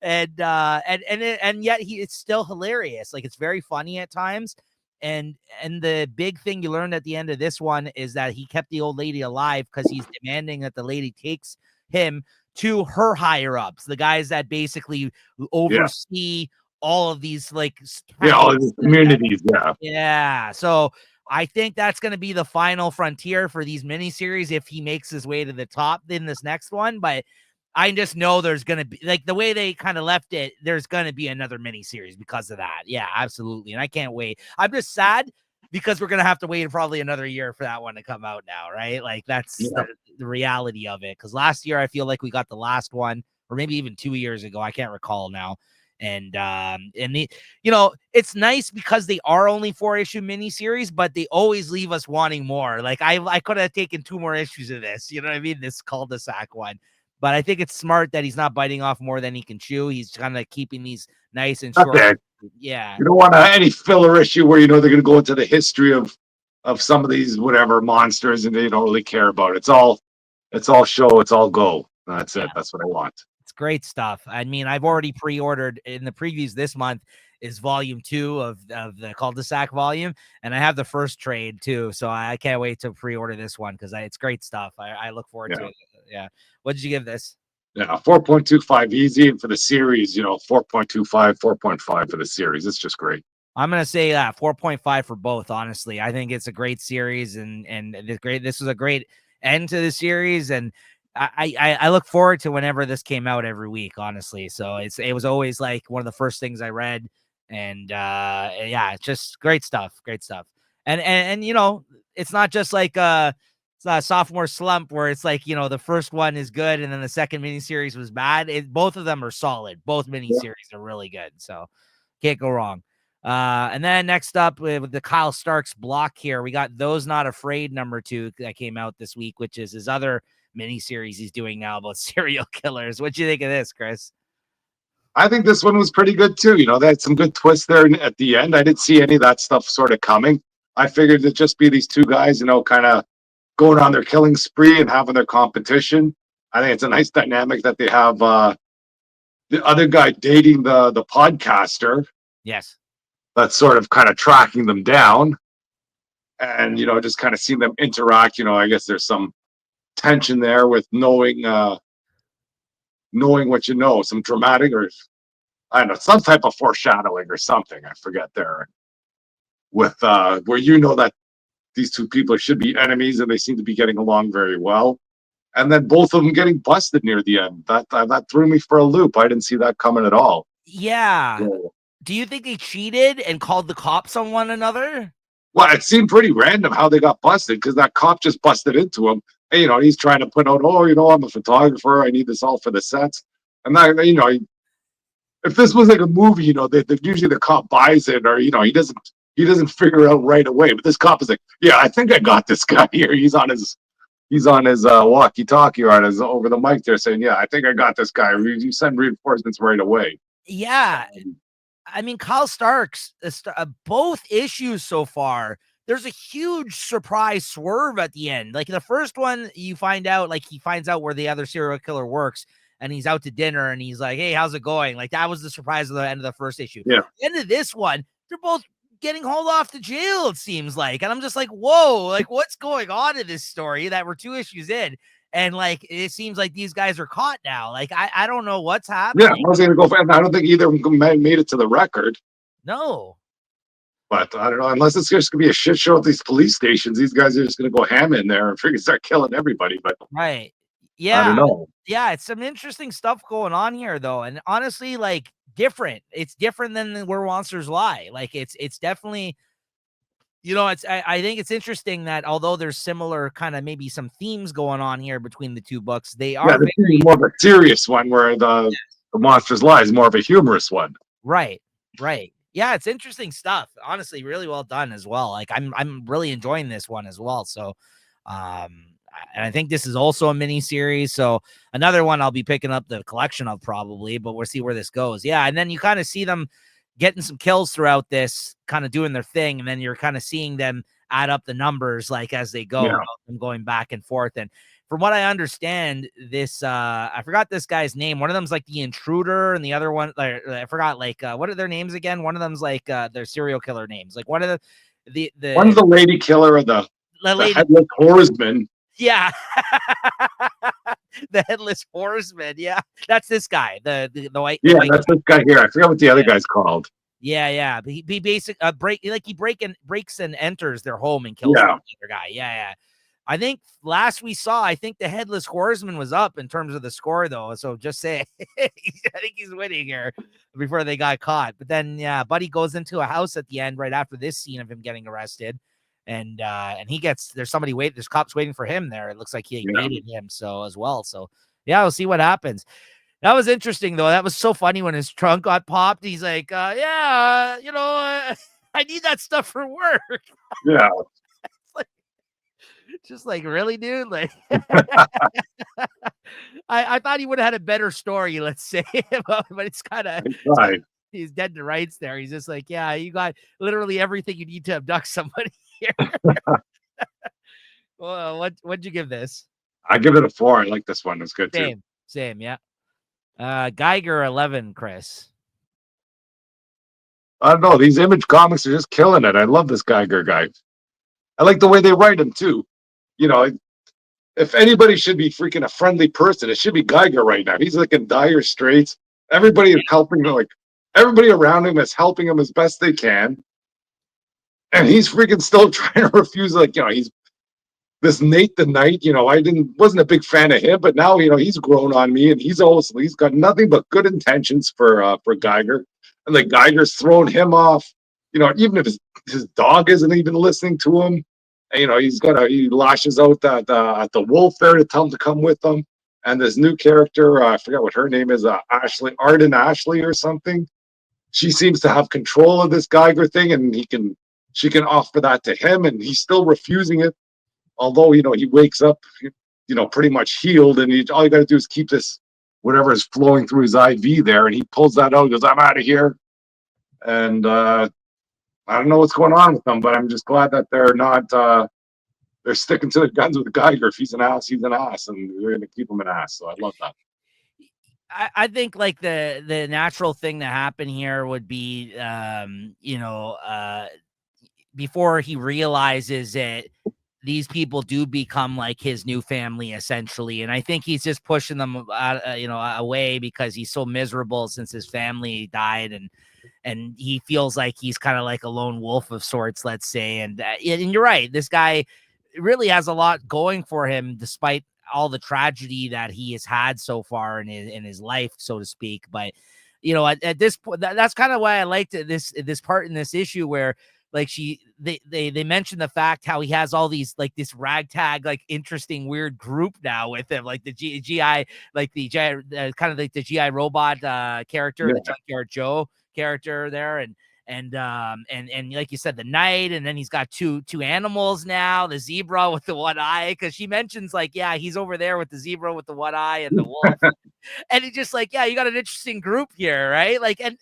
And yet it's still hilarious. Like, it's very funny at times. And the big thing you learned at the end of this one is that he kept the old lady alive because he's demanding that the lady takes him to her higher ups, the guys that basically oversee all of these like all the communities. Yeah. So I think that's going to be the final frontier for these miniseries if he makes his way to the top in this next one. But I just know there's going to be, like, the way they kind of left it, there's going to be another miniseries because of that. Yeah, absolutely. And I can't wait. I'm just sad because we're going to have to wait probably another year for that one to come out now, right? Like, that's the reality of it. Because last year, I feel like we got the last one, or maybe even 2 years ago. I can't recall now. And it's nice because they are only 4-issue miniseries, but they always leave us wanting more. Like, I could have taken 2 more issues of this, you know what I mean? This cul-de-sac one. But I think it's smart that he's not biting off more than he can chew. He's kind of keeping these nice and short. Okay. Yeah. You don't want any filler issue where they're going to go into the history of some of these whatever monsters and they don't really care about it. It's all show, it's all go. That's it. That's what I want. It's great stuff. I mean, I've already pre-ordered in the previews this month is volume 2 of the cul-de-sac volume, and I have the first trade too. So I can't wait to pre-order this one because it's great stuff. I look forward to it. Yeah. What did you give this? Yeah, 4.25 easy, and for the series, 4.25, 4.5 for the series. It's just great. I'm gonna say 4.5 for both. Honestly, I think it's a great series, and it's great. This was a great end to the series, and I look forward to whenever this came out every week. Honestly, so it was always like one of the first things I read, and it's just great stuff. Great stuff. And it's not just like it's not a sophomore slump where it's like, the first one is good and then the second miniseries was bad. Both of them are solid. Both miniseries are really good. So can't go wrong. And then next up with the Kyle Starks block here, we got Those Not Afraid #2 that came out this week, which is his other miniseries he's doing now about serial killers. What do you think of this, Chris? I think this one was pretty good too. They had some good twists there at the end. I didn't see any of that stuff sort of coming. I figured it'd just be these two guys, kind of going on their killing spree and having their competition. I think it's a nice dynamic that they have the other guy dating the podcaster. Yes. That's sort of kind of tracking them down. And, just kind of seeing them interact. I guess there's some tension there with knowing what some dramatic or I don't know, some type of foreshadowing or something. I forget there. With where that these two people should be enemies and they seem to be getting along very well. And then both of them getting busted near the end. That threw me for a loop. I didn't see that coming at all. Yeah. So, do you think they cheated and called the cops on one another? Well, it seemed pretty random how they got busted because that cop just busted into him. And, he's trying to put out, I'm a photographer. I need this all for the sets. And that, if this was like a movie, usually the cop buys it or, he doesn't figure it out right away. But this cop is like, yeah, I think I got this guy here. He's on his walkie-talkie or on his over the mic there saying, yeah, I think I got this guy. You send reinforcements right away. Yeah. I mean, Kyle Starks, both issues so far, there's a huge surprise swerve at the end. Like the first one, you find out, like he finds out where the other serial killer works and he's out to dinner and he's like, hey, how's it going? Like that was the surprise of the end of the first issue. Yeah. The end of this one, they're both getting hauled off to jail, it seems like. And I'm just like, whoa, like what's going on in this story that we're 2 issues in? And like, it seems like these guys are caught now. Like, I don't know what's happening. Yeah, I was going to go for it. I don't think either of them made it to the record. No. But I don't know, unless it's just going to be a shit show at these police stations, these guys are just going to go ham in there and freaking start killing everybody. But right. Yeah. I don't know. Yeah, it's some interesting stuff going on here, though. And honestly, like, different. It's different than Where Monsters Lie. Like, it's definitely... I think it's interesting that although there's similar kind of maybe some themes going on here between the two books, they are more of a serious one where the Monsters Lie is more of a humorous one. Right. Yeah, it's interesting stuff. Honestly, really well done as well. Like I'm really enjoying this one as well. So, and I think this is also a mini series. So another one I'll be picking up the collection of probably, but we'll see where this goes. Yeah, and then you kind of see them getting some kills throughout this, kind of doing their thing, and then you're kind of seeing them add up the numbers like as they go, them going back and forth. And from what I understand, this I forgot this guy's name. One of them's like the intruder, and the other one, I forgot, like what are their names again? One of them's like their serial killer names. Like one of One's the lady killer of the lady, headless horseman. yeah. The headless horseman, yeah. That's this guy, the white, Yeah, white that's guy. this guy here. I forgot what the other guy's called. Yeah. He breaks and enters their home and kills the other guy. Yeah. I think last we saw, I think the headless horseman was up in terms of the score, though. So just say, I think he's winning here before they got caught. But then, yeah, Buddy goes into a house at the end right after this scene of him getting arrested, and there's cops waiting for him there. It looks like he baited him so as well. So yeah, we'll see what happens. That was interesting, though. That was so funny when his trunk got popped. He's like, I need that stuff for work. Yeah. Just like, really, dude? Like, I thought he would have had a better story, let's say, but it's kind of he's dead to rights there. He's just like, yeah, you got literally everything you need to abduct somebody here. Well, what'd you give this? I give it a 4. I like this one. It's good too. Same, yeah. Geiger 11, Chris. I don't know. These Image comics are just killing it. I love this Geiger guy. I like the way they write him too. If anybody should be freaking a friendly person, it should be Geiger right now. He's like in dire straits. Everybody is helping him. Like everybody around him is helping him as best they can, and he's freaking still trying to refuse. Like he's this Nate the Knight. Wasn't a big fan of him, but now he's grown on me, and he's got nothing but good intentions for Geiger, and like Geiger's throwing him off. Even if his dog isn't even listening to him. He lashes out at the wolf there to tell him to come with them. And this new character, I forget what her name is, Arden Ashley or something. She seems to have control of this Geiger thing, and she can offer that to him, and he's still refusing it. Although he wakes up, pretty much healed, and all you got to do is keep this whatever is flowing through his IV there, and he pulls that out. He goes, "I'm out of here," and I don't know what's going on with them, but I'm just glad that they're not they're sticking to the guns with Geiger. If he's an ass, he's an ass, and they're going to keep him an ass. So I love that. I think like the natural thing to happen here would be, before he realizes it, these people do become like his new family essentially. And I think he's just pushing them away because he's so miserable since his family died, and he feels like he's kind of like a lone wolf of sorts, let's say. And you're right. This guy really has a lot going for him, despite all the tragedy that he has had so far in his life, so to speak. But, at this point, that's kind of why I liked this part in this issue where like they mentioned the fact how he has all these like this ragtag, like interesting, weird group now with him, like the GI, like the GI, kind of like the GI robot character, the Junkyard Joe character there, and like you said, the knight, and then he's got two animals now, the zebra with the one eye, because she mentions like, yeah, he's over there with the zebra with the one eye and the wolf. And it's just like, yeah, you got an interesting group here, right? Like, and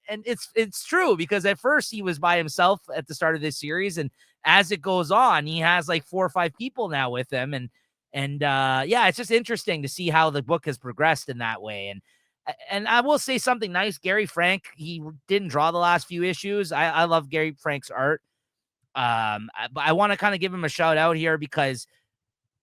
it's true, because at first he was by himself at the start of this series, and as it goes on, he has like 4 or 5 people now with him, and yeah, it's just interesting to see how the book has progressed in that way. And I will say something nice. Gary Frank, he didn't draw the last few issues. I love Gary Frank's art. But I want to kind of give him a shout out here because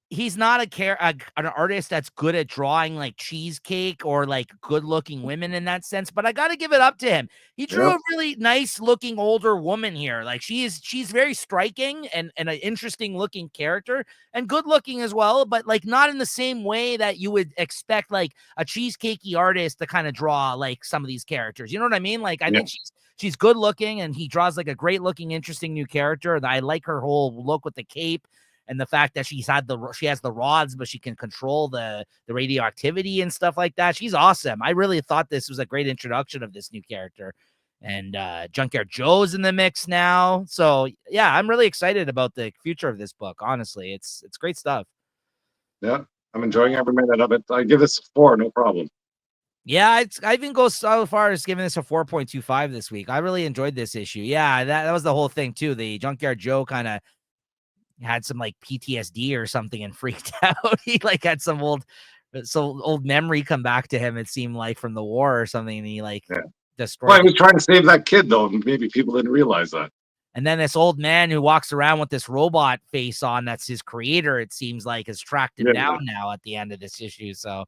he's not an artist that's good at drawing like cheesecake or like good looking women in that sense, but I got to give it up to him. He drew a really nice looking older woman here. Like she's very striking and an interesting looking character and good looking as well, but like not in the same way that you would expect like a cheesecakey artist to kind of draw like some of these characters. You know what I mean? Like I think she's good looking, and he draws like a great looking, interesting new character. I like her whole look with the cape. And the fact that she has the rods, but she can control the radioactivity and stuff like that. She's awesome. I really thought this was a great introduction of this new character. And Junkyard Joe's in the mix now. So yeah, I'm really excited about the future of this book. Honestly, it's great stuff. Yeah, I'm enjoying every minute of it. I give this a 4, no problem. Yeah, I even go so far as giving this a 4.25 this week. I really enjoyed this issue. Yeah, that was the whole thing too. The Junkyard Joe kind of had some like PTSD or something and freaked out. He like had some old memory come back to him, it seemed like, from the war or something, and he like destroyed. Well, he was trying to save that kid though. Maybe people didn't realize that. And then this old man who walks around with this robot face on, that's his creator, it seems like, has tracked him down now at the end of this issue. So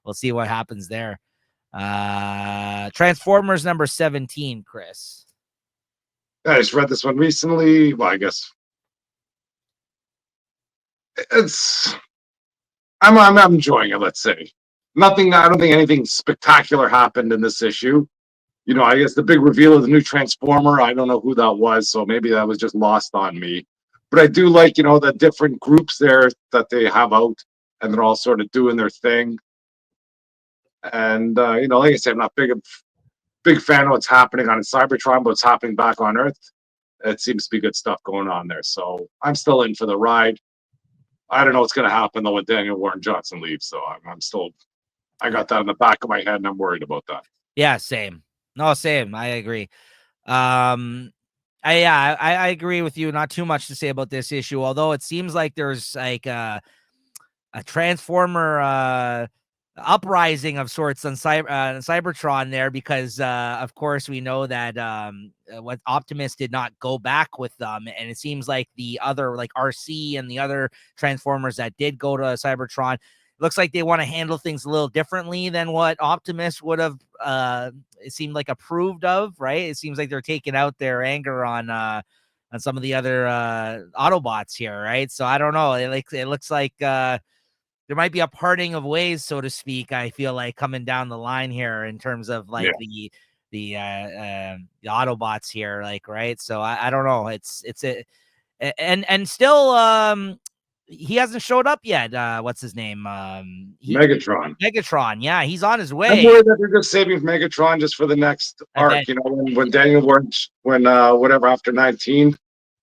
we'll see what happens there. Transformers number 17, Chris. I just read this one recently. Well, I guess I'm enjoying it, let's say. I don't think anything spectacular happened in this issue. I guess the big reveal of the new Transformer, I don't know who that was, so maybe that was just lost on me. But I do like, the different groups there that they have out, and they're all sort of doing their thing. And, like I said, I'm not big fan of what's happening on Cybertron, but what's happening back on Earth. It seems to be good stuff going on there. So I'm still in for the ride. I don't know what's going to happen, though, when Daniel Warren Johnson leaves. So I got that in the back of my head, and I'm worried about that. Yeah, same. No, same. I agree. I agree with you. Not too much to say about this issue, although it seems like there's like a Transformer uprising of sorts on Cybertron there, because of course we know that what Optimus did not go back with them, and it seems like the other, like RC and the other Transformers that did go to Cybertron, looks like they want to handle things a little differently than what Optimus would have it seemed like approved of, right? It seems like they're taking out their anger on some of the other Autobots here, right? So I don't know. It looks like there might be a parting of ways, so to speak. I feel like coming down the line here in terms of like the Autobots here, like, right? So I don't know. It's and still he hasn't showed up yet. What's his name? Megatron. Megatron. Yeah, he's on his way. I'm worried that they're just saving Megatron just for the next arc. When Daniel Warren, whatever, after 19,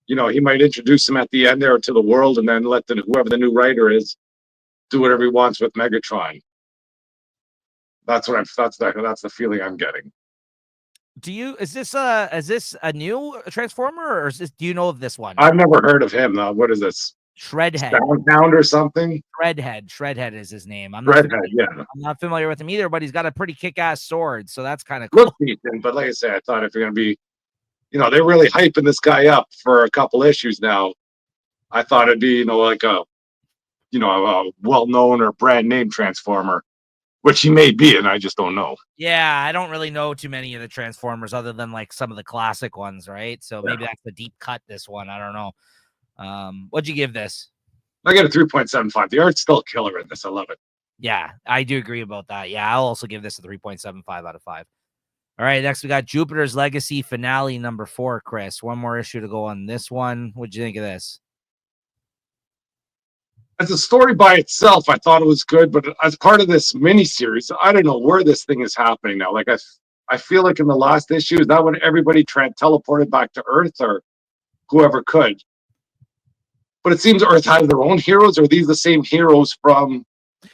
he might introduce him at the end there to the world, and then let whoever the new writer is do whatever he wants with Megatron. That's the feeling I'm getting. Is this a new Transformer, or do you know of this one? I've never heard of him. What is this? Shredhead. Soundhound or something? Shredhead is his name. I'm not familiar with him either, but he's got a pretty kick-ass sword, so that's kind of cool. Look decent, but like I said, I thought if you're gonna be, they're really hyping this guy up for a couple issues now. I thought it'd be, like a well-known or brand name Transformer, which he may be, and I just don't know. Yeah, I don't really know too many of the Transformers other than like some of the classic ones, right? So maybe that's the deep cut, this one. I don't know. What'd you give this? I get a 3.75. The art's still killer in this. I love it. Yeah, I do agree about that. Yeah, I'll also give this a 3.75 out of 5. All right, next we got Jupiter's Legacy finale number 4, Chris. One more issue to go on this one. What'd you think of this? As a story by itself, I thought it was good, but as part of this miniseries, I don't know where this thing is happening now. Like I feel like in the last issue, is that when everybody teleported back to Earth, or whoever could? But it seems Earth has their own heroes, or are these the same heroes from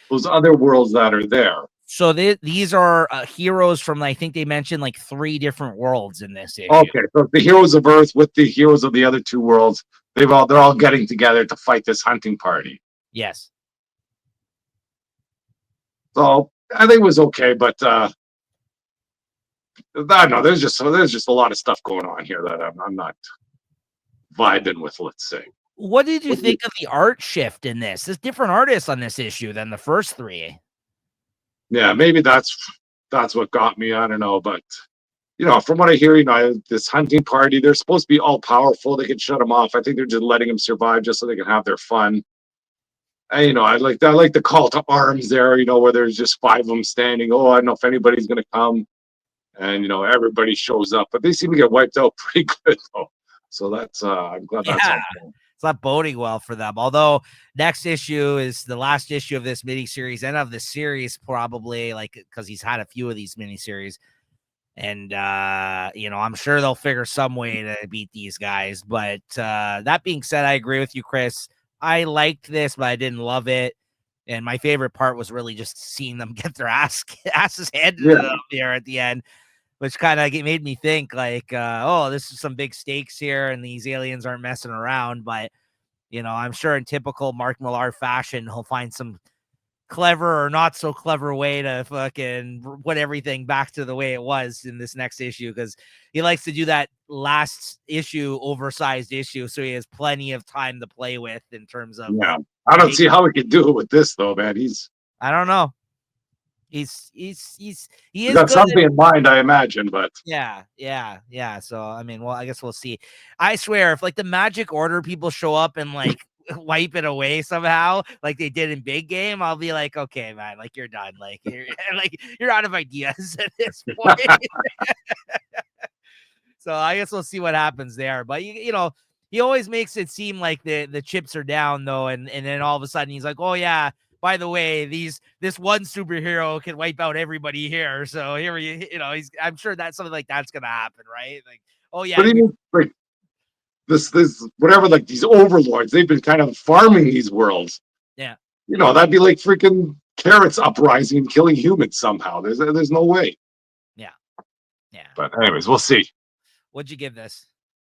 those other worlds that are there? So these are heroes from, I think they mentioned like 3 different worlds in this issue. Okay, so the heroes of Earth with the heroes of the other 2 worlds, they're all getting together to fight this hunting party. Yes. So I think it was okay, but I don't know. There's just a lot of stuff going on here that I'm not vibing with. Let's say. What did you think of the art shift in this? There's different artists on this issue than the first 3. Yeah, maybe that's what got me. I don't know, but from what I hear, this hunting party, they're supposed to be all powerful. They can shut them off. I think they're just letting them survive just so they can have their fun. And, I like the call to arms there, where there's just 5 of them standing. Oh, I don't know if anybody's going to come. And, everybody shows up. But they seem to get wiped out pretty good, though. So that's, I'm glad that's happening. It's not boding well for them. Although next issue is the last issue of this miniseries and of the series, probably, like, because he's had a few of these miniseries. And, I'm sure they'll figure some way to beat these guys. But that being said, I agree with you, Chris. I liked this, but I didn't love it. And my favorite part was really just seeing them get their asses handed to them here at the end, which kind of made me think like, this is some big stakes here and these aliens aren't messing around. But, I'm sure in typical Mark Millar fashion, he'll find some clever or not so clever way to fucking put everything back to the way it was in this next issue, because he likes to do that last issue oversized issue, so he has plenty of time to play with in terms of Yeah, I don't see how we could do it with this though, man. I don't know. He is got good at, something in mind, I imagine, but yeah. So I mean, well, I guess we'll see. I swear, if like the Magic Order people show up and like wipe it away somehow, like they did in Big Game, I'll be like, okay, man, like you're done. Like you're like you're out of ideas at this point. So I guess we'll see what happens there. But you know, he always makes it seem like the chips are down though, and then all of a sudden he's like, oh yeah, by the way, this one superhero can wipe out everybody here. So here you know, I'm sure that something like that's gonna happen, right? Like, oh yeah, what do you mean, like this whatever, like these overlords, they've been kind of farming these worlds. yeah, You know, that'd be like freaking carrots uprising and killing humans somehow. There's no way. yeah, yeah. But anyways, we'll see. What'd you give this?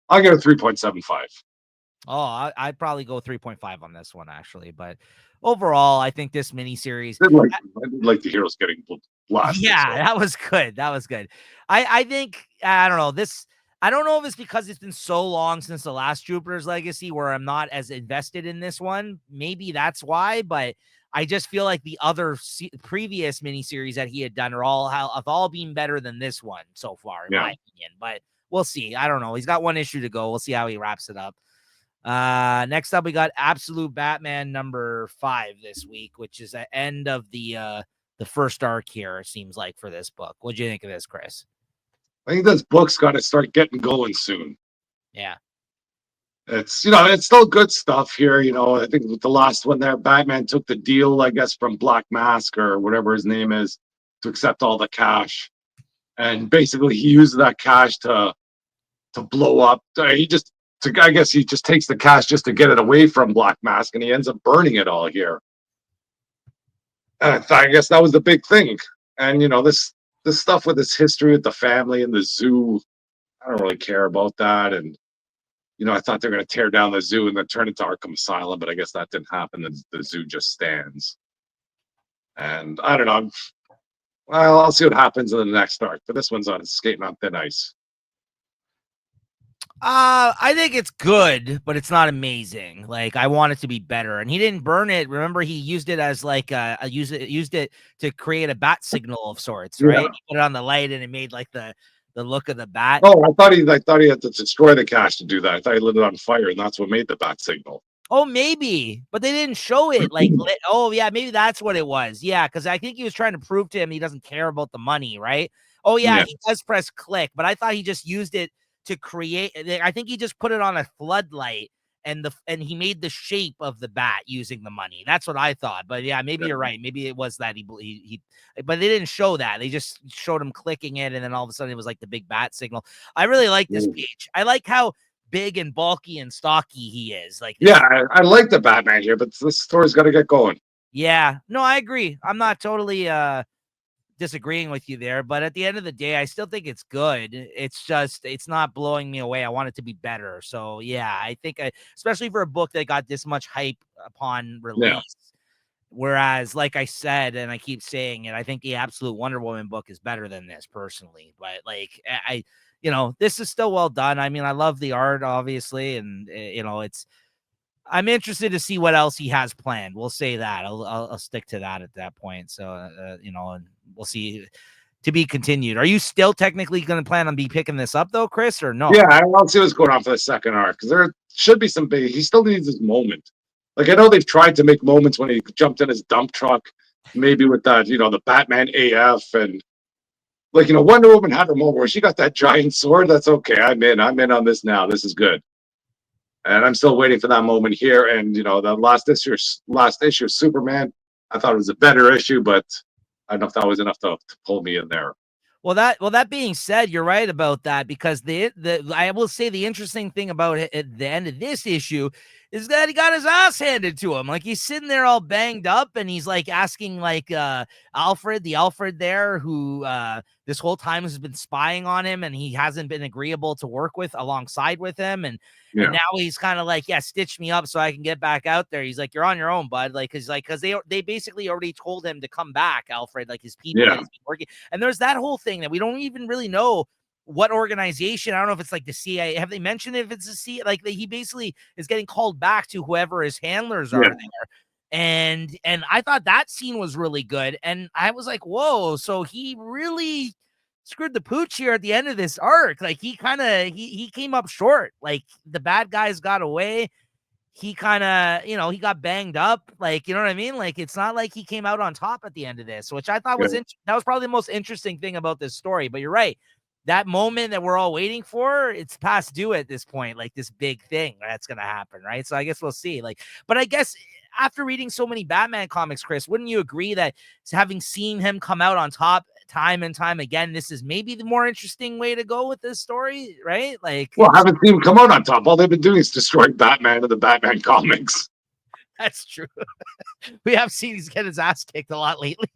I'll get a 3.75. Oh, I'd probably go 3.5 on this one actually, but overall, I think this miniseries. I did like the heroes getting blasted. Yeah, So. that was good. That was good. I think I don't know this. I don't know if it's because it's been so long since the last Jupiter's Legacy where I'm not as invested in this one. Maybe that's why, but I just feel like the other previous miniseries that he had done have all been better than this one so far, in my opinion. But we'll see. I don't know. He's got one issue to go. We'll see how he wraps it up. Next up, we got Absolute Batman number 5 this week, which is the end of the first arc here, it seems like, for this book. What'd you think of this, Chris? I think this book's got to start getting going soon. Yeah. It's, you know, it's still good stuff here. You know, I think with the last one there, Batman took the deal, I guess, from Black Mask or whatever his name is, to accept all the cash. And basically he used that cash to blow up. I guess he just takes the cash just to get it away from Black Mask, and he ends up burning it all here. And I guess that was the big thing. And you know, this stuff with his history with the family and the zoo, I don't really care about that. And you know, I thought they were going to tear down the zoo and then turn it to Arkham Asylum, but I guess that didn't happen. The zoo just stands. And I don't know. Well, I'll see what happens in the next arc, but this one's on skating on thin ice. I think it's good, but it's not amazing. Like, I want it to be better. And he didn't burn it. Remember, he used it as like used it to create a bat signal of sorts, right? Yeah. He put it on the light and it made like the look of the bat. Oh, I thought he had to destroy the cache to do that. I thought he lit it on fire, and that's what made the bat signal. Oh, maybe, but they didn't show it. Like, oh yeah, maybe that's what it was. Yeah, because I think he was trying to prove to him he doesn't care about the money, right? Oh yeah, he does press click, but I thought he just used it to create. I think he just put it on a floodlight, and he made the shape of the bat using the money. That's what I thought. But yeah, maybe you're right. Maybe it was that he but they didn't show that. They just showed him clicking it, and then all of a sudden it was like the big bat signal. I really like this page. I like how big and bulky and stocky he is. Like, yeah, I like the Batman here, but this story's got to get going. Yeah, no, I agree. I'm not totally disagreeing with you there, but at the end of the day, I still think it's good. It's just it's not blowing me away. I want it to be better. So yeah, I think especially for a book that got this much hype upon release. Yeah. Whereas, like I said, and I keep saying it, I think the Absolute Wonder Woman book is better than this personally. But like you know, this is still well done. I mean, I love the art, obviously, and you know, I'm interested to see what else he has planned. We'll say that. I'll stick to that at that point. So, you know, and we'll see. To be continued. Are you still technically going to plan on picking this up though, Chris, or no? Yeah, I'll see what's going on for the second arc, because there should be some big. He still needs his moment. Like, I know they've tried to make moments when he jumped in his dump truck, maybe with that, you know, the Batman AF, and like, you know, Wonder Woman had her moment where she got that giant sword. That's okay. I'm in on this now. This is good. And I'm still waiting for that moment here. And you know, the last issue of Superman, I thought it was a better issue, but I don't know if that was enough to pull me in there. Well, that being said, you're right about that, because I will say the interesting thing about it at the end of this issue is that he got his ass handed to him. Like, he's sitting there all banged up, and he's like asking like Alfred there, who this whole time has been spying on him, and he hasn't been agreeable to work with alongside with him. And now he's kind of like, yeah, stitch me up so I can get back out there. He's like, you're on your own, bud. Like, because they basically already told him to come back, Alfred, like his people that he's been working. And there's that whole thing that we don't even really know what organization. I don't know if it's like the CIA. Have they mentioned if it's the CIA? Like he basically is getting called back to whoever his handlers are there. And I thought that scene was really good. And I was like, whoa, so he really screwed the pooch here at the end of this arc. Like he kind of he came up short. Like the bad guys got away. He kind of, he got banged up. Like, you know what I mean? Like, it's not like he came out on top at the end of this, which I thought was that was probably the most interesting thing about this story. But you're right. That moment that we're all waiting for, it's past due at this point, like this big thing that's going to happen. Right. So I guess we'll see. Like, but I guess after reading so many Batman comics, Chris, wouldn't you agree that having seen him come out on top time and time again, this is maybe the more interesting way to go with this story, right? Like, well, I haven't seen him come out on top. All they've been doing is destroying Batman in the Batman comics. That's true. We have seen he's getting his ass kicked a lot lately.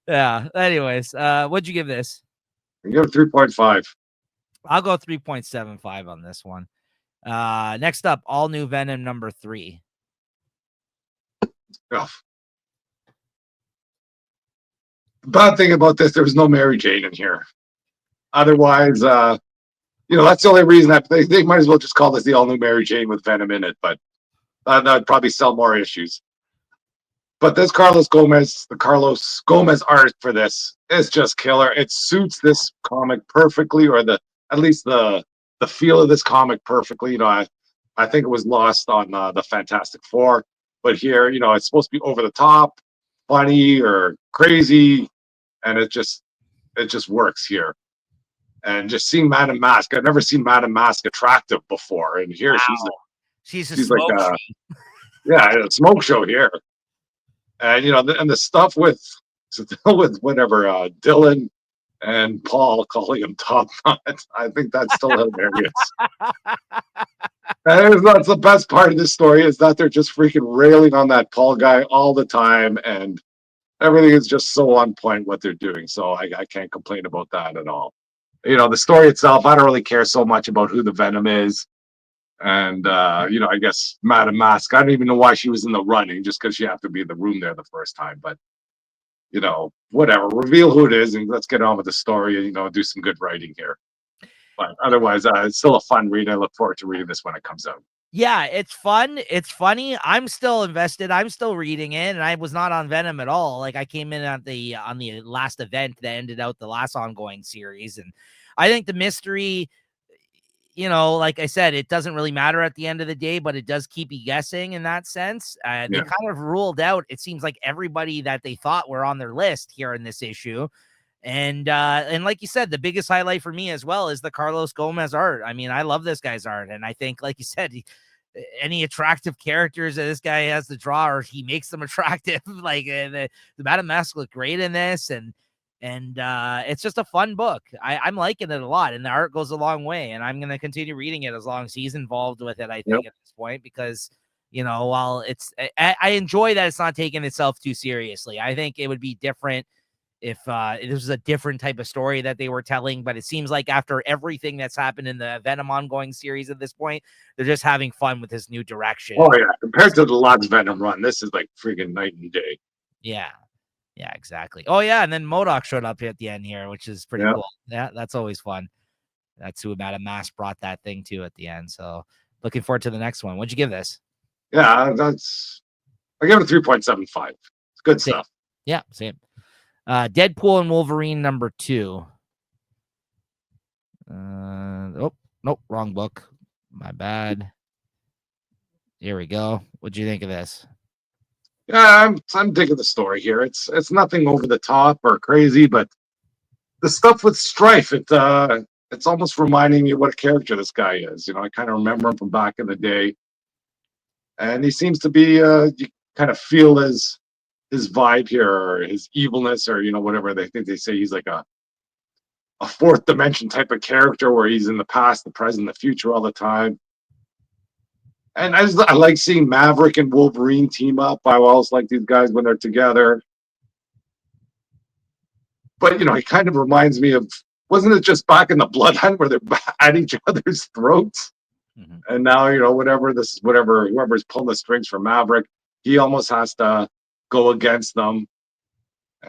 Yeah. Anyways, what'd you give this? I give it 3.5. I'll go 3.75 on this one. Next up, all new Venom number 3. Oh. The bad thing about this, there was no Mary Jane in here. Otherwise, that's the only reason that they might as well just call this the all new Mary Jane with Venom in it, but that would probably sell more issues. But this Carlos Gomez art for this is just killer. It suits this comic perfectly, or at least the feel of this comic perfectly. I think it was lost on the Fantastic Four, but here, it's supposed to be over the top, funny or crazy, and it just works here. And just seeing Madame Mask, I've never seen Madame Mask attractive before, and here she's a smoke show. A smoke show here. And and the stuff with whatever Dylan and Paul calling him Top Knot, I think that's still hilarious. And that's the best part of this story, is that they're just freaking railing on that Paul guy all the time, and everything is just so on point what they're doing. So I can't complain about that at all. The story itself, I don't really care so much about who the Venom is. And, I guess Madame Mask, I don't even know why she was in the running, just because she had to be in the room there the first time. But, whatever. Reveal who it is, and let's get on with the story and, do some good writing here. But otherwise, it's still a fun read. I look forward to reading this when it comes out. Yeah, it's fun. It's funny. I'm still invested. I'm still reading it, and I was not on Venom at all. Like, I came in on the last event that ended out the last ongoing series, and I think the mystery, like I said, it doesn't really matter at the end of the day, but it does keep you guessing in that sense. They kind of ruled out, it seems like, everybody that they thought were on their list here in this issue. And like you said, the biggest highlight for me as well is the Carlos Gomez art. I mean, I love this guy's art. And I think, like you said, any attractive characters that this guy has to draw, or he makes them attractive. Like the Madame Mask look great in this. And it's just a fun book. I'm liking it a lot, and the art goes a long way, and I'm going to continue reading it as long as he's involved with it, I think, at this point, because, while I enjoy that it's not taking itself too seriously. I think it would be different if this was a different type of story that they were telling, but it seems like after everything that's happened in the Venom ongoing series at this point, they're just having fun with this new direction. Oh yeah, compared to the last Venom run, this is like freaking night and day. Yeah, exactly. Oh yeah, and then MODOK showed up at the end here, which is pretty cool. Yeah, that's always fun. That's who Madame Mask brought that thing to at the end. So looking forward to the next one. What'd you give this? Yeah, I give it a 3.75. It's good stuff. Yeah, same. Deadpool and Wolverine number 2. Nope, wrong book. My bad. Here we go. What'd you think of this? Yeah, I'm digging the story here. It's nothing over the top or crazy, but the stuff with Strife, it's almost reminding me what a character this guy is. I kind of remember him from back in the day, and he seems to be you kind of feel his vibe here, or his evilness, or whatever they think. They say he's like a fourth dimension type of character, where he's in the past, the present, the future all the time. And I like seeing Maverick and Wolverine team up. I always like these guys when they're together. But he kind of reminds me of, wasn't it just back in the Blood Hunt where they're at each other's throats? Mhm. And now, whoever's pulling the strings for Maverick, he almost has to go against them.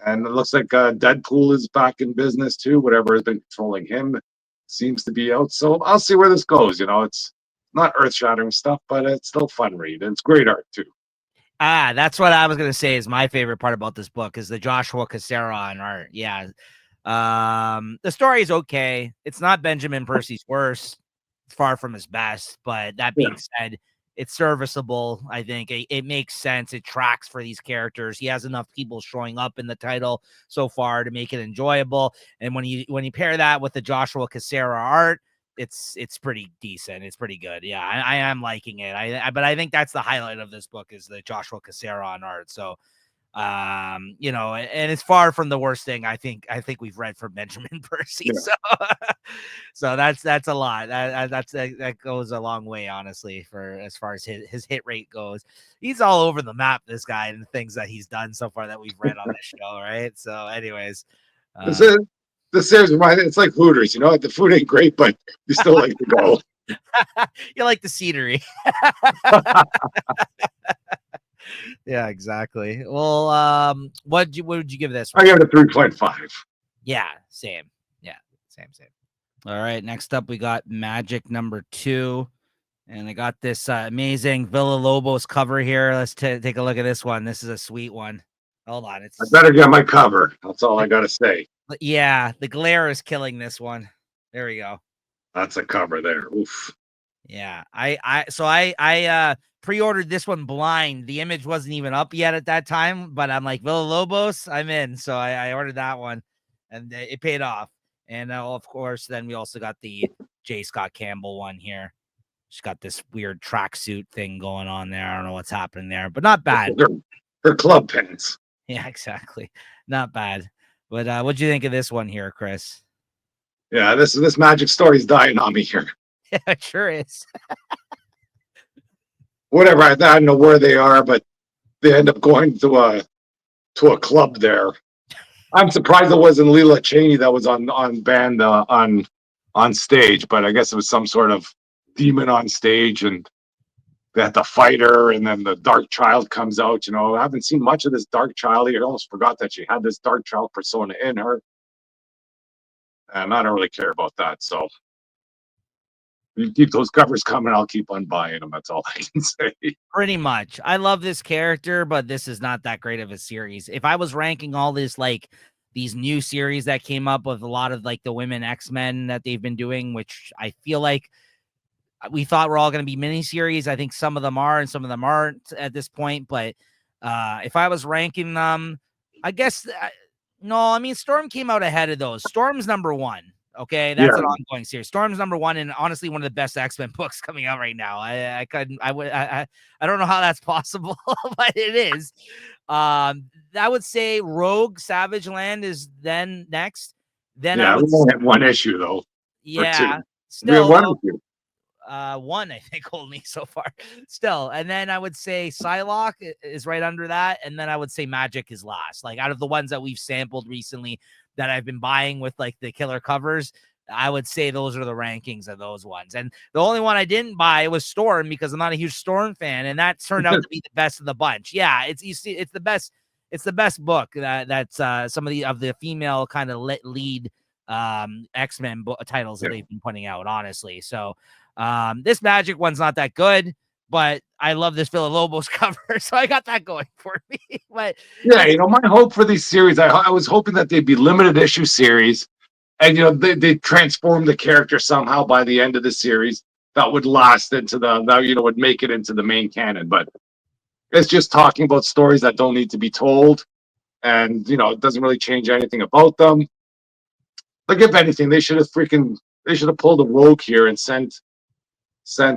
And it looks like Deadpool is back in business too. Whatever has been controlling him seems to be out. So I'll see where this goes. It's not earth-shattering stuff, but it's still fun read. And it's great art too. That's what I was gonna say is my favorite part about this book is the Joshua Cassara art. Yeah. The story is okay. It's not Benjamin Percy's worst. It's far from his best, but that being said, it's serviceable. I think it makes sense. It tracks for these characters. He has enough people showing up in the title so far to make it enjoyable. And when you pair that with the Joshua Cassara art, it's pretty decent. It's pretty good. Yeah, I am liking it. But I think that's the highlight of this book is the Joshua Cassara art. So and it's far from the worst thing I think we've read from Benjamin Percy. Yeah. So that's a lot. That goes a long way, honestly, for as far as his hit rate goes. He's all over the map, this guy, and the things that he's done so far that we've read on this show, right? So, anyways, The series it's like Hooters. The food ain't great, but you still like to go. you like the scenery. Yeah, exactly. Well, what would you give this one? I give it a 3.5. Yeah, same. Yeah, same. All right, next up we got Magic #2, and I got this amazing Villa Lobos cover here. Let's take a look at this one. This is a sweet one. Hold on, I better get my cover. That's all I gotta say. Yeah, the glare is killing this one. There we go. That's a cover there. Oof. Yeah, I pre-ordered this one blind. The image wasn't even up yet at that time, but I'm like, Villa Lobos, I'm in. So I ordered that one, and it paid off. And of course, then we also got the J. Scott Campbell one here. She's got this weird tracksuit thing going on there. I don't know what's happening there, but not bad. They're club pants. Yeah, exactly. Not bad. But what'd you think of this one here, Chris? Yeah, this magic story's dying on me here. Yeah, it sure is. Whatever, I don't know where they are, but they end up going to a club there. I'm surprised it wasn't Leela Cheney that was on band on stage, but I guess it was some sort of demon on stage, and they had to fight her, and then the Dark Child comes out. I haven't seen much of this Dark Child. I almost forgot that she had this Dark Child persona in her, and I don't really care about that. So you keep those covers coming, I'll keep on buying them. That's all I can say. Pretty much. I love this character, but this is not that great of a series. If I was ranking all this, like these new series that came up with a lot of like the women X-Men that they've been doing, which I feel like we thought were all going to be miniseries. I think some of them are and some of them aren't at this point. But if I was ranking them, I guess, no, I mean, Storm came out ahead of those. Storm's #1. Okay, that's an ongoing series. Storm's #1, and honestly, one of the best X-Men books coming out right now. I don't know how that's possible, but it is. I would say Rogue Savage Land is then next. Then I would we only had one issue though. Yeah, still one I think only so far. Still, and then I would say Psylocke is right under that, and then I would say Magic is last. Like out of the ones that we've sampled recently that I've been buying with like the killer covers, I would say those are the rankings of those ones. And the only one I didn't buy was Storm because I'm not a huge Storm fan, and that turned out to be the best of the bunch. Yeah, it's the best. It's the best book that's some of the female kind of lead X-Men titles that they've been putting out, honestly. So this Magic one's not that good, but I love this Villa Lobos cover, so I got that going for me. But yeah, my hope for these series, I was hoping that they'd be limited issue series, and they transform the character somehow by the end of the series that would last into would make it into the main canon. But it's just talking about stories that don't need to be told, and it doesn't really change anything about them. Like if anything, they should have pulled a Rogue here and sent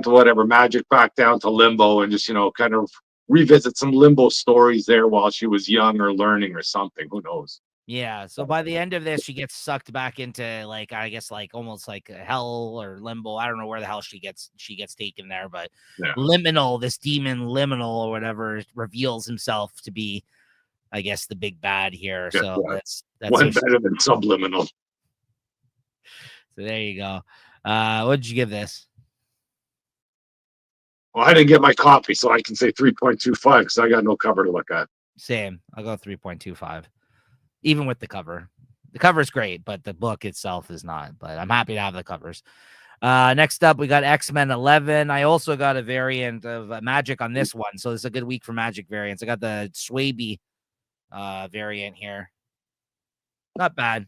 whatever Magic back down to Limbo and just kind of revisit some Limbo stories there while she was young or learning or something. Who knows? Yeah, so by the end of this, she gets sucked back into like I guess like almost like hell or limbo. I don't know where the hell she gets taken there, but Liminal, this demon Liminal or whatever, reveals himself to be I guess, the big bad here. Yeah, So yeah. that's One better than Subliminal. so there you go. What did you give this? Well, I didn't get my copy, so I can say 3.25 because I got no cover to look at. Same. I'll go 3.25, even with the cover. The cover is great, but the book itself is not. But I'm happy to have the covers. Next up, we got X-Men 11. I also got a variant of Magic on this one, so it's a good week for Magic variants. I got the Swaby variant here. Not bad.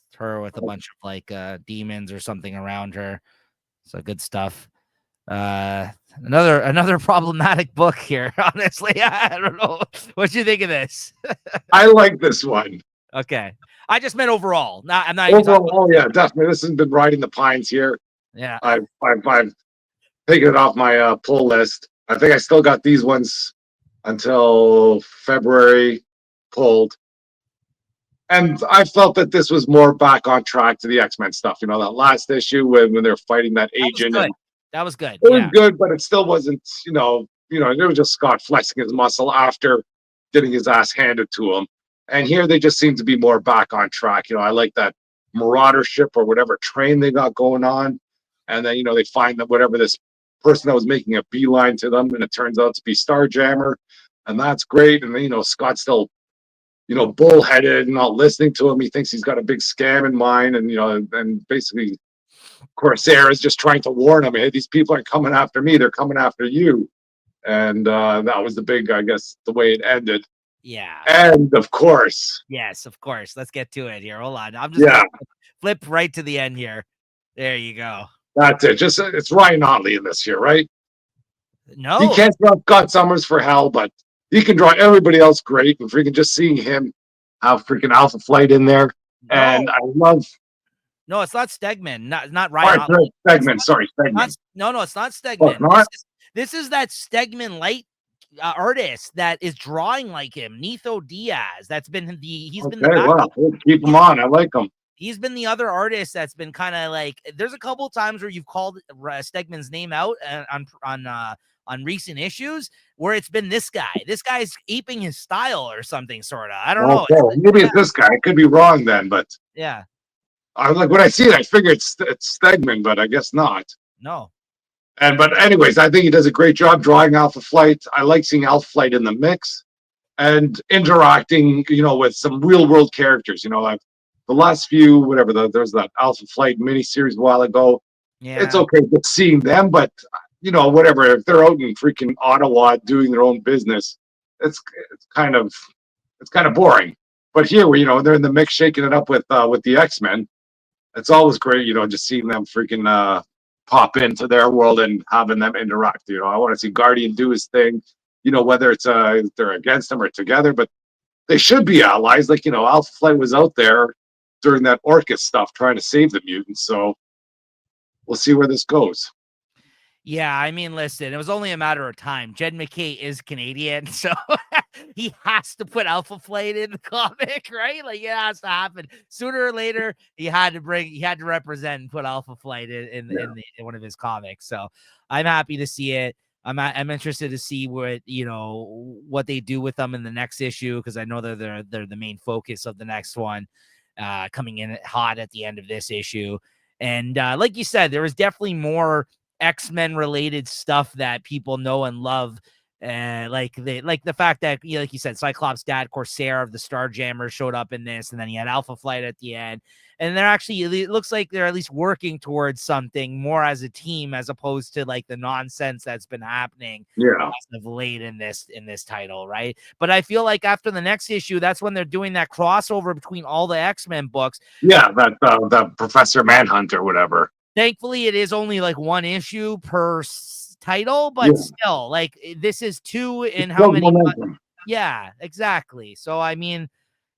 It's her with a bunch of like demons or something around her. So good stuff. Another problematic book here. Honestly, I don't know what you think of this. I like this one. Okay, I just meant overall. I'm not even talking Overall, yeah, definitely. This has been riding the pines here. Yeah, I've taken it off my pull list. I think I still got these ones until February pulled. And I felt that this was more back on track to the X-Men stuff. You know, that last issue when they're fighting that agent. That was good. It was good, but it still wasn't, it was just Scott flexing his muscle after getting his ass handed to him. And here they just seem to be more back on track. I like that Marauder ship or whatever train they got going on. And then, they find that whatever this person that was making a beeline to them, and it turns out to be Starjammer. And that's great. And then, Scott's still, bullheaded and not listening to him. He thinks he's got a big scam in mind. And, and basically Corsair is just trying to warn him, hey, these people aren't coming after me, they're coming after you. And that was I guess, the way it ended. Yeah. And of course. Yes, of course. Let's get to it here. Hold on. I'm just gonna flip right to the end here. There you go. That's it. It's Ryan Otley in this here, right? No. He can't draw Scott Summers for hell, but he can draw everybody else great. And freaking just seeing him have freaking Alpha Flight in there. No. And I love. No, it's not Stegman. Not Ryan. Stegman. Sorry, Stegman. No, it's not Stegman. Oh, this is that Stegman light artist that is drawing like him, Nitho Diaz. That's been he's been the wow. Keep him on. I like him. He's been the other artist that's been kind of like. There's a couple times where you've called Stegman's name out on recent issues where it's been this guy. This guy's aping his style or something, sort of. I don't know. Maybe it's this guy. I could be wrong then, but yeah. I was like, when I see it, I figure it's Stegman, but I guess not. No. But anyways, I think he does a great job drawing Alpha Flight. I like seeing Alpha Flight in the mix and interacting, with some real world characters. Like the last few, there's that Alpha Flight miniseries a while ago. Yeah. It's okay just seeing them, but whatever. If they're out in freaking Ottawa doing their own business, it's kind of boring. But here, they're in the mix, shaking it up with the X-Men. It's always great, just seeing them freaking pop into their world and having them interact. I want to see Guardian do his thing, whether it's they're against him or together, but they should be allies. Like, Alpha Flight was out there during that Orchis stuff trying to save the mutants. So we'll see where this goes. Yeah, I mean, listen, it was only a matter of time. Jed McKay is Canadian, so he has to put Alpha Flight in the comic, right? Like it has to happen sooner or later. He had to represent and put Alpha Flight in one of his comics. So I'm happy to see it. I'm interested to see what they do with them in the next issue, because I know they're the main focus of the next one, coming in hot at the end of this issue. And like you said, there was definitely more X-Men related stuff that people know and love, like the fact that, like you said, Cyclops' dad, Corsair of the Starjammer, showed up in this, and then he had Alpha Flight at the end, and it looks like they're at least working towards something more as a team, as opposed to like the nonsense that's been happening as of late in this title, right? But I feel like after the next issue, that's when they're doing that crossover between all the X-Men books. Yeah, that Professor Manhunt or whatever. Thankfully, it is only like one issue per title, but still, like this is two in how many months? Yeah, exactly. So I mean,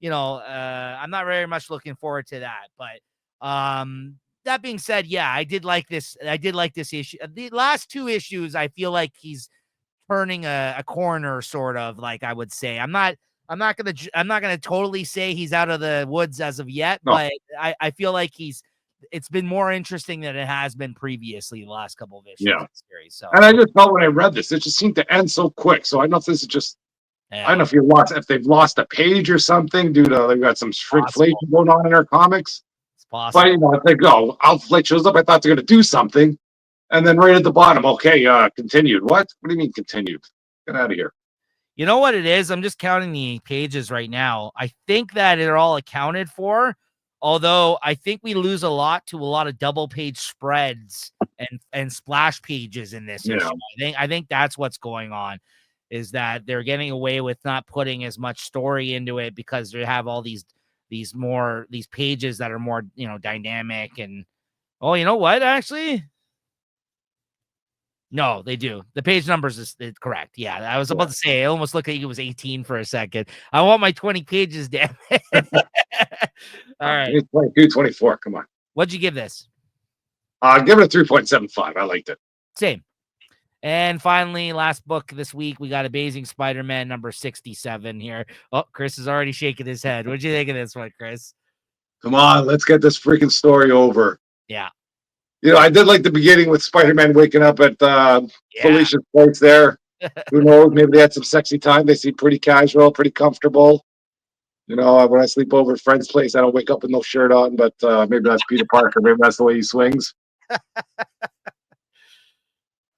I'm not very much looking forward to that. But that being said, yeah, I did like this issue. The last two issues, I feel like he's turning a corner, sort of, like I would say. I'm not gonna totally say he's out of the woods as of yet, but I feel like it's been more interesting than it has been previously the last couple of issues. Yeah. Series, so. And I just felt when I read this, it just seemed to end so quick. So I don't know if this is just I don't know if they've lost a page or something due to they've got some shrinkflation going on in their comics. It's possible. But you know, it's like, oh, Alpha Flight shows up. I thought they're gonna do something, and then right at the bottom, okay, continued. What? What do you mean continued? Get out of here. You know what it is? I'm just counting the pages right now. I think that they're all accounted for, although I think we lose a lot to a lot of double page spreads and splash pages in this issue. I think that's what's going on, is that they're getting away with not putting as much story into it because they have all these pages that are more, you know, dynamic. And oh, you know what? Actually, no, they do. The page numbers is correct. Yeah, I was about to say, I almost looked like it was 18 for a second. I want my 20 pages, damn it. All right. 22, 24. Come on. What'd you give this? Give it a 3.75. I liked it. Same. And finally, last book this week, we got Amazing Spider-Man number 67 here. Oh, Chris is already shaking his head. What'd you think of this one, Chris? Come on, let's get this freaking story over. Yeah. You know, I did like the beginning with Spider-Man waking up at Felicia's place there. Who knows? Maybe they had some sexy time. They seem pretty casual, pretty comfortable. You know, when I sleep over at a friend's place, I don't wake up with no shirt on, but maybe that's Peter Parker. Maybe that's the way he swings.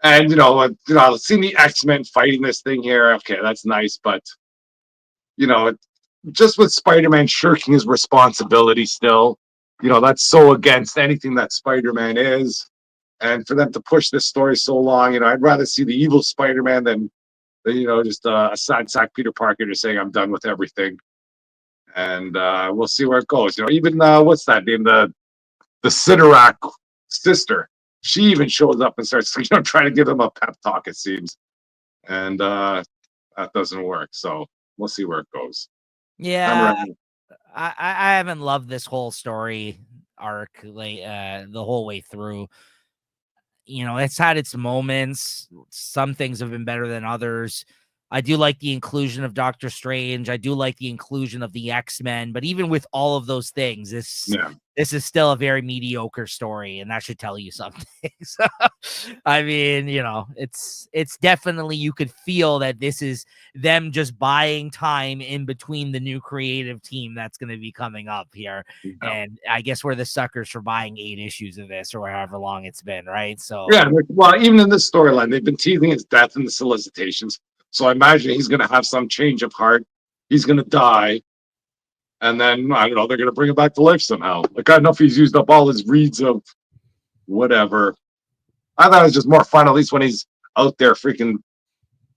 And, you know, seeing the X-Men fighting this thing here, okay, that's nice. But, you know, just with Spider-Man shirking his responsibility still, you know, that's so against anything that Spider-Man is. And for them to push this story so long, you know, I'd rather see the evil Spider-Man than you know, just a sad sack Peter Parker just saying, I'm done with everything. And we'll see where it goes. You know, even what's that name? The Sidorak sister. She even shows up and starts, you know, trying to give him a pep talk, it seems. And that doesn't work. So we'll see where it goes. Yeah. I haven't loved this whole story arc like the whole way through. You know, it's had its moments. Some things have been better than others. I do like the inclusion of Doctor Strange. I do like the inclusion of the X-Men, but even with all of those things, this is still a very mediocre story, and that should tell you something. So, I mean, you know, it's definitely, you could feel that this is them just buying time in between the new creative team that's going to be coming up here. And I guess we're the suckers for buying 8 issues of this or however long it's been, right? So well, even in this storyline, they've been teasing his death in the solicitations. So I imagine he's going to have some change of heart. He's going to die. And then, I don't know, they're going to bring him back to life somehow. Like, I don't know if he's used up all his reads of whatever. I thought it was just more fun, at least when he's out there freaking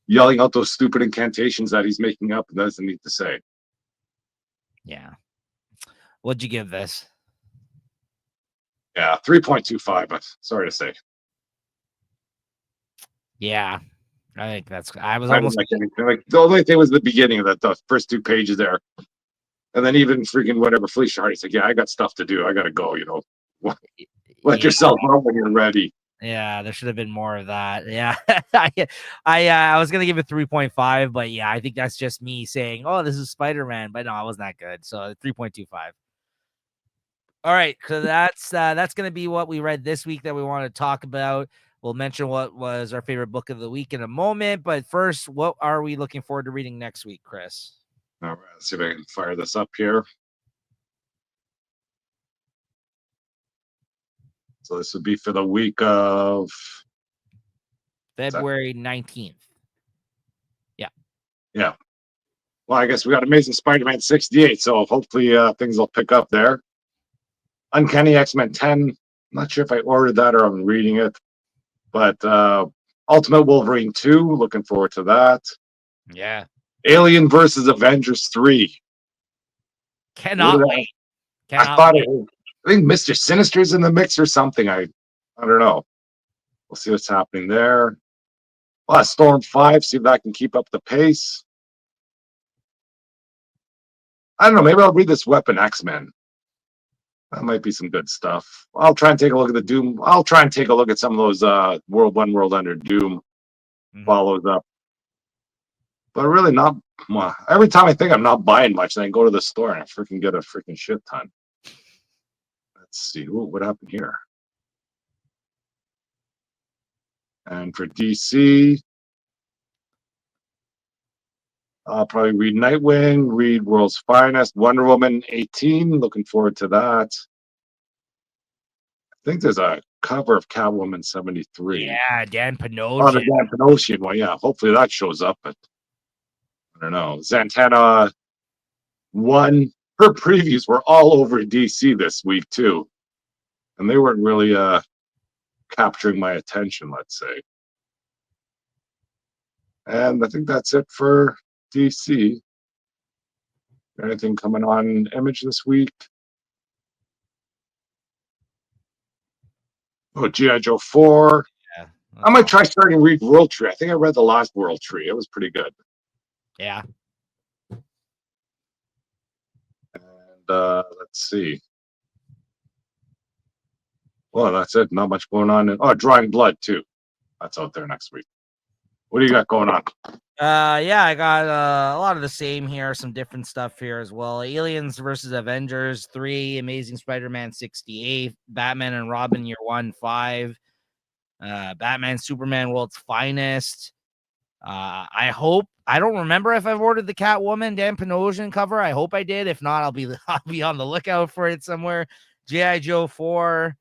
yelling out those stupid incantations that he's making up and doesn't need to say. Yeah. What'd you give this? Yeah, 3.25, but sorry to say. Yeah. I think I didn't like anything. Like, the only thing was the beginning of that, the first 2 pages there. And then even freaking whatever, Felicia Hardy's like, yeah, I got stuff to do. I got to go, you know. Let yourself know when you're ready. Yeah, there should have been more of that. Yeah. I was going to give it 3.5, but yeah, I think that's just me saying, oh, this is Spider-Man. But no, it wasn't that good. So 3.25. All right. So that's going to be what we read this week that we want to talk about. We'll mention what was our favorite book of the week in a moment. But first, what are we looking forward to reading next week, Chris? All right. Let's see if I can fire this up here. So this would be for the week of February 19th. Yeah. Yeah. Well, I guess we got Amazing Spider-Man 68, so hopefully things will pick up there. Uncanny X-Men 10. I'm not sure if I ordered that or I'm reading it. But Ultimate Wolverine 2, looking forward to that. Yeah. Alien versus Avengers 3. Cannot wait. I think Mr. Sinister's in the mix or something. I don't know. We'll see what's happening there. Storm 5, see if that can keep up the pace. I don't know. Maybe I'll read this Weapon X-Men. That might be some good stuff. I'll try and take a look at the Doom. I'll try and take a look at some of those World Under Doom follows up. But really not. Well, every time I think I'm not buying much, then I go to the store and I freaking get a freaking shit ton. Let's see. Ooh, what happened here? And for DC, I'll probably read Nightwing, read World's Finest, Wonder Woman 18. Looking forward to that. I think there's a cover of Catwoman 73. Yeah, Dan Oh, the Panosian. Dan Panosian one. Yeah, hopefully that shows up. But I don't know. Zatanna one. Her previews were all over DC this week too, and they weren't really capturing my attention. Let's say. And I think that's it for DC. Anything coming on Image this week? Oh, G.I. Joe 4. Yeah, I might try starting read World Tree. I think I read the last World Tree. It was pretty good. yeah. And let's see. Well, that's it. Not much going on. Oh, Drawing Blood too. That's out there next week. What do you got going on? Yeah, I got a lot of the same here, some different stuff here as well. Aliens versus Avengers 3, Amazing Spider-Man 68, Batman and Robin Year 1 5, Batman Superman World's Finest. I don't remember if I've ordered the Catwoman Dan Panosian cover. I hope I did. If not, I'll be on the lookout for it somewhere. G.I. Joe 4,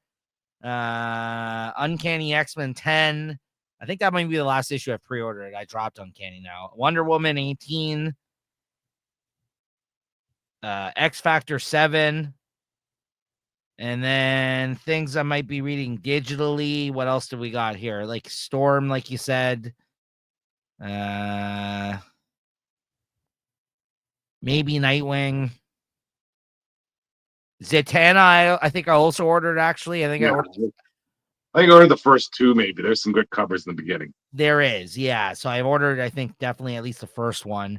Uncanny X-Men 10. I think that might be the last issue I pre-ordered. I dropped Uncanny now. Wonder Woman 18. X Factor 7. And then things I might be reading digitally. What else do we got here? Like Storm, like you said. Maybe Nightwing. Zatanna, I think I also ordered, actually. I ordered the first two, maybe. There's some good covers in the beginning. There is, yeah. So I've ordered, I think, definitely at least the first one.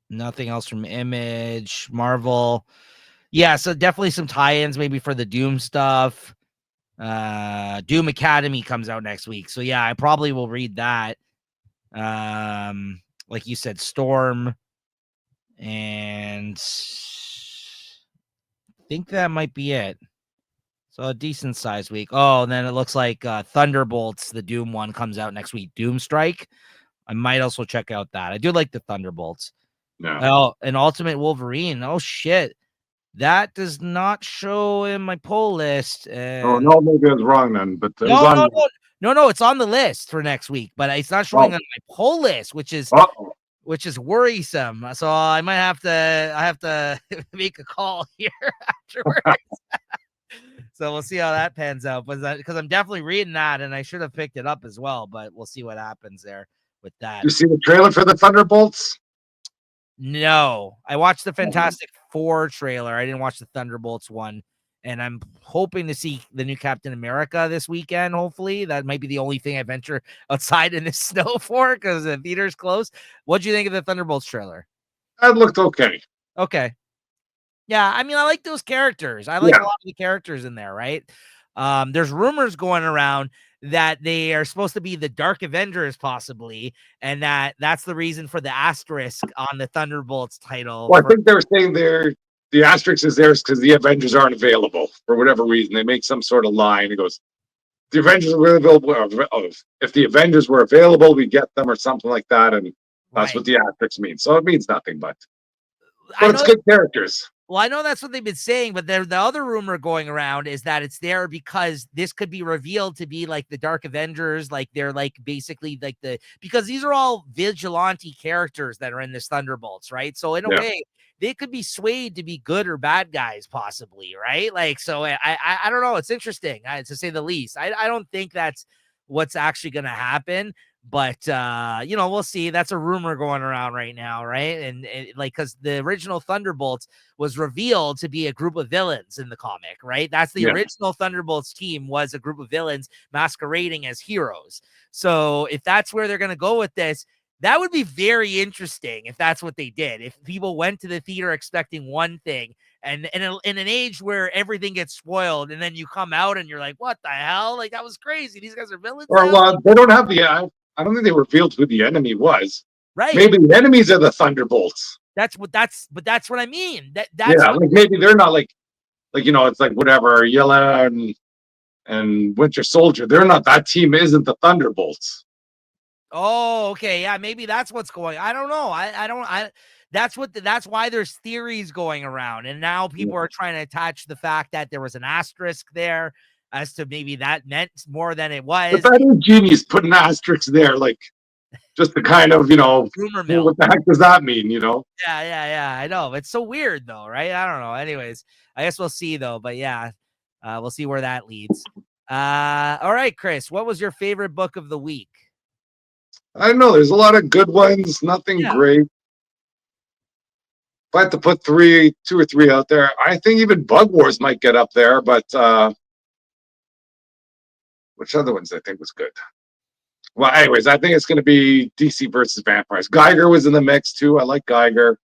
Nothing else from Image, Marvel. Yeah, so definitely some tie-ins maybe for the Doom stuff. Doom Academy comes out next week. So yeah, I probably will read that. Like you said, Storm. And I think that might be it. So a decent sized week. Oh, and then it looks like Thunderbolts, the Doom one, comes out next week. Doom Strike. I might also check out that. I do like the Thunderbolts. Yeah. Oh, an Ultimate Wolverine. Oh shit. That does not show in my pull list. Oh no, maybe I was wrong then. But no, it's on the list for next week, but it's not showing on my pull list, which is worrisome. So I have to make a call here afterwards. So we'll see how that pans out. But because I'm definitely reading that, and I should have picked it up as well, but we'll see what happens there with that. You see the trailer for the Thunderbolts? No, I watched the Fantastic Four trailer. I didn't watch the Thunderbolts one, and I'm hoping to see the new Captain America this weekend. Hopefully, that might be the only thing I venture outside in the snow for because the theater's closed. What'd you think of the Thunderbolts trailer? That looked okay. Okay. Yeah, I mean, I like those characters. I like a lot of the characters in there, right? There's rumors going around that they are supposed to be the Dark Avengers, possibly, and that's the reason for the asterisk on the Thunderbolts title. Well, I think they're saying the asterisk is there because the Avengers aren't available for whatever reason. They make some sort of line. It goes, the Avengers are available. If the Avengers were available, we get them or something like that, and that's what the asterisk means. So it means nothing, but it's good characters. Well, I know that's what they've been saying, but the other rumor going around is that it's there because this could be revealed to be like the Dark Avengers, like they're like basically like because these are all vigilante characters that are in this Thunderbolts, right? So in a way, they could be swayed to be good or bad guys, possibly, right? Like, so I don't know. It's interesting, to say the least. I don't think that's what's actually going to happen. But we'll see. That's a rumor going around right now, right? And like, because the original Thunderbolts was revealed to be a group of villains in the comic, right? That's the original Thunderbolts team, was a group of villains masquerading as heroes. So if that's where they're going to go with this, that would be very interesting if that's what they did. If people went to the theater expecting one thing, and in an age where everything gets spoiled, and then you come out and you're like, what the hell? Like, that was crazy. These guys are villains. Well, they don't have I don't think they revealed who the enemy was. Right. Maybe the enemies are the Thunderbolts. That's what I mean. That's like maybe they're not like it's like whatever, Yella and and Winter Soldier. They're not, that team isn't the Thunderbolts. Oh, okay. Yeah, maybe that's what's going. I don't know. That's why there's theories going around. And now people are trying to attach the fact that there was an asterisk there as to maybe that meant more than it was. But that is genius, putting asterisks there, like just to kind of, Rumor mill. what the heck does that mean, Yeah. I know. It's so weird though, right? I don't know. Anyways, I guess we'll see though. But yeah, we'll see where that leads. All right, Chris, what was your favorite book of the week? I don't know. There's a lot of good ones, nothing great. If I had to put two or three out there, I think even Bug Wars might get up there, but which other ones I think was good? Well, anyways, I think it's going to be DC versus Vampires. Geiger was in the mix too. I like Geiger.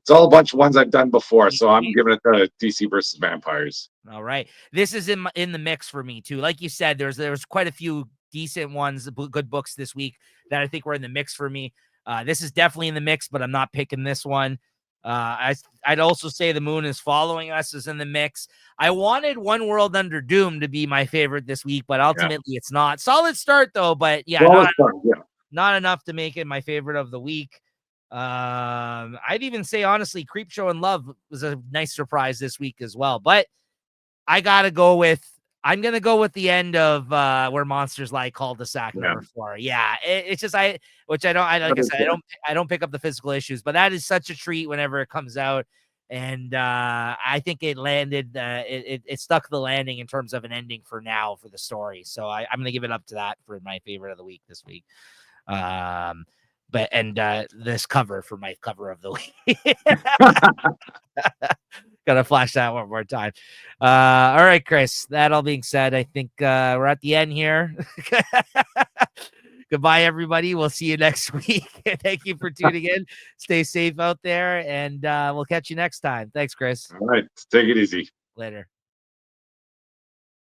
It's all a bunch of ones I've done before, so I'm giving it to DC versus Vampires. All right, this is in the mix for me too. Like you said, there's quite a few decent ones, good books this week that I think were in the mix for me. This is definitely in the mix, but I'm not picking this one. I'd also say The Moon Is Following Us is in the mix. I wanted One World Under Doom to be my favorite this week, but ultimately it's not. Solid start though, but not enough to make it my favorite of the week. I'd even say honestly, Creepshow in Love was a nice surprise this week as well, but I'm gonna go with the end of Where Monsters Lie Cul-de-sac number 4. Yeah, it's just I don't pick up the physical issues, but that is such a treat whenever it comes out, and I think it landed. It stuck the landing in terms of an ending for now for the story. So I'm gonna give it up to that for my favorite of the week this week. This cover for my cover of the week. Gotta flash that one more time. All right, Chris. That all being said, I think we're at the end here. Goodbye, everybody. We'll see you next week. Thank you for tuning in. Stay safe out there, and we'll catch you next time. Thanks, Chris. All right. Take it easy. Later.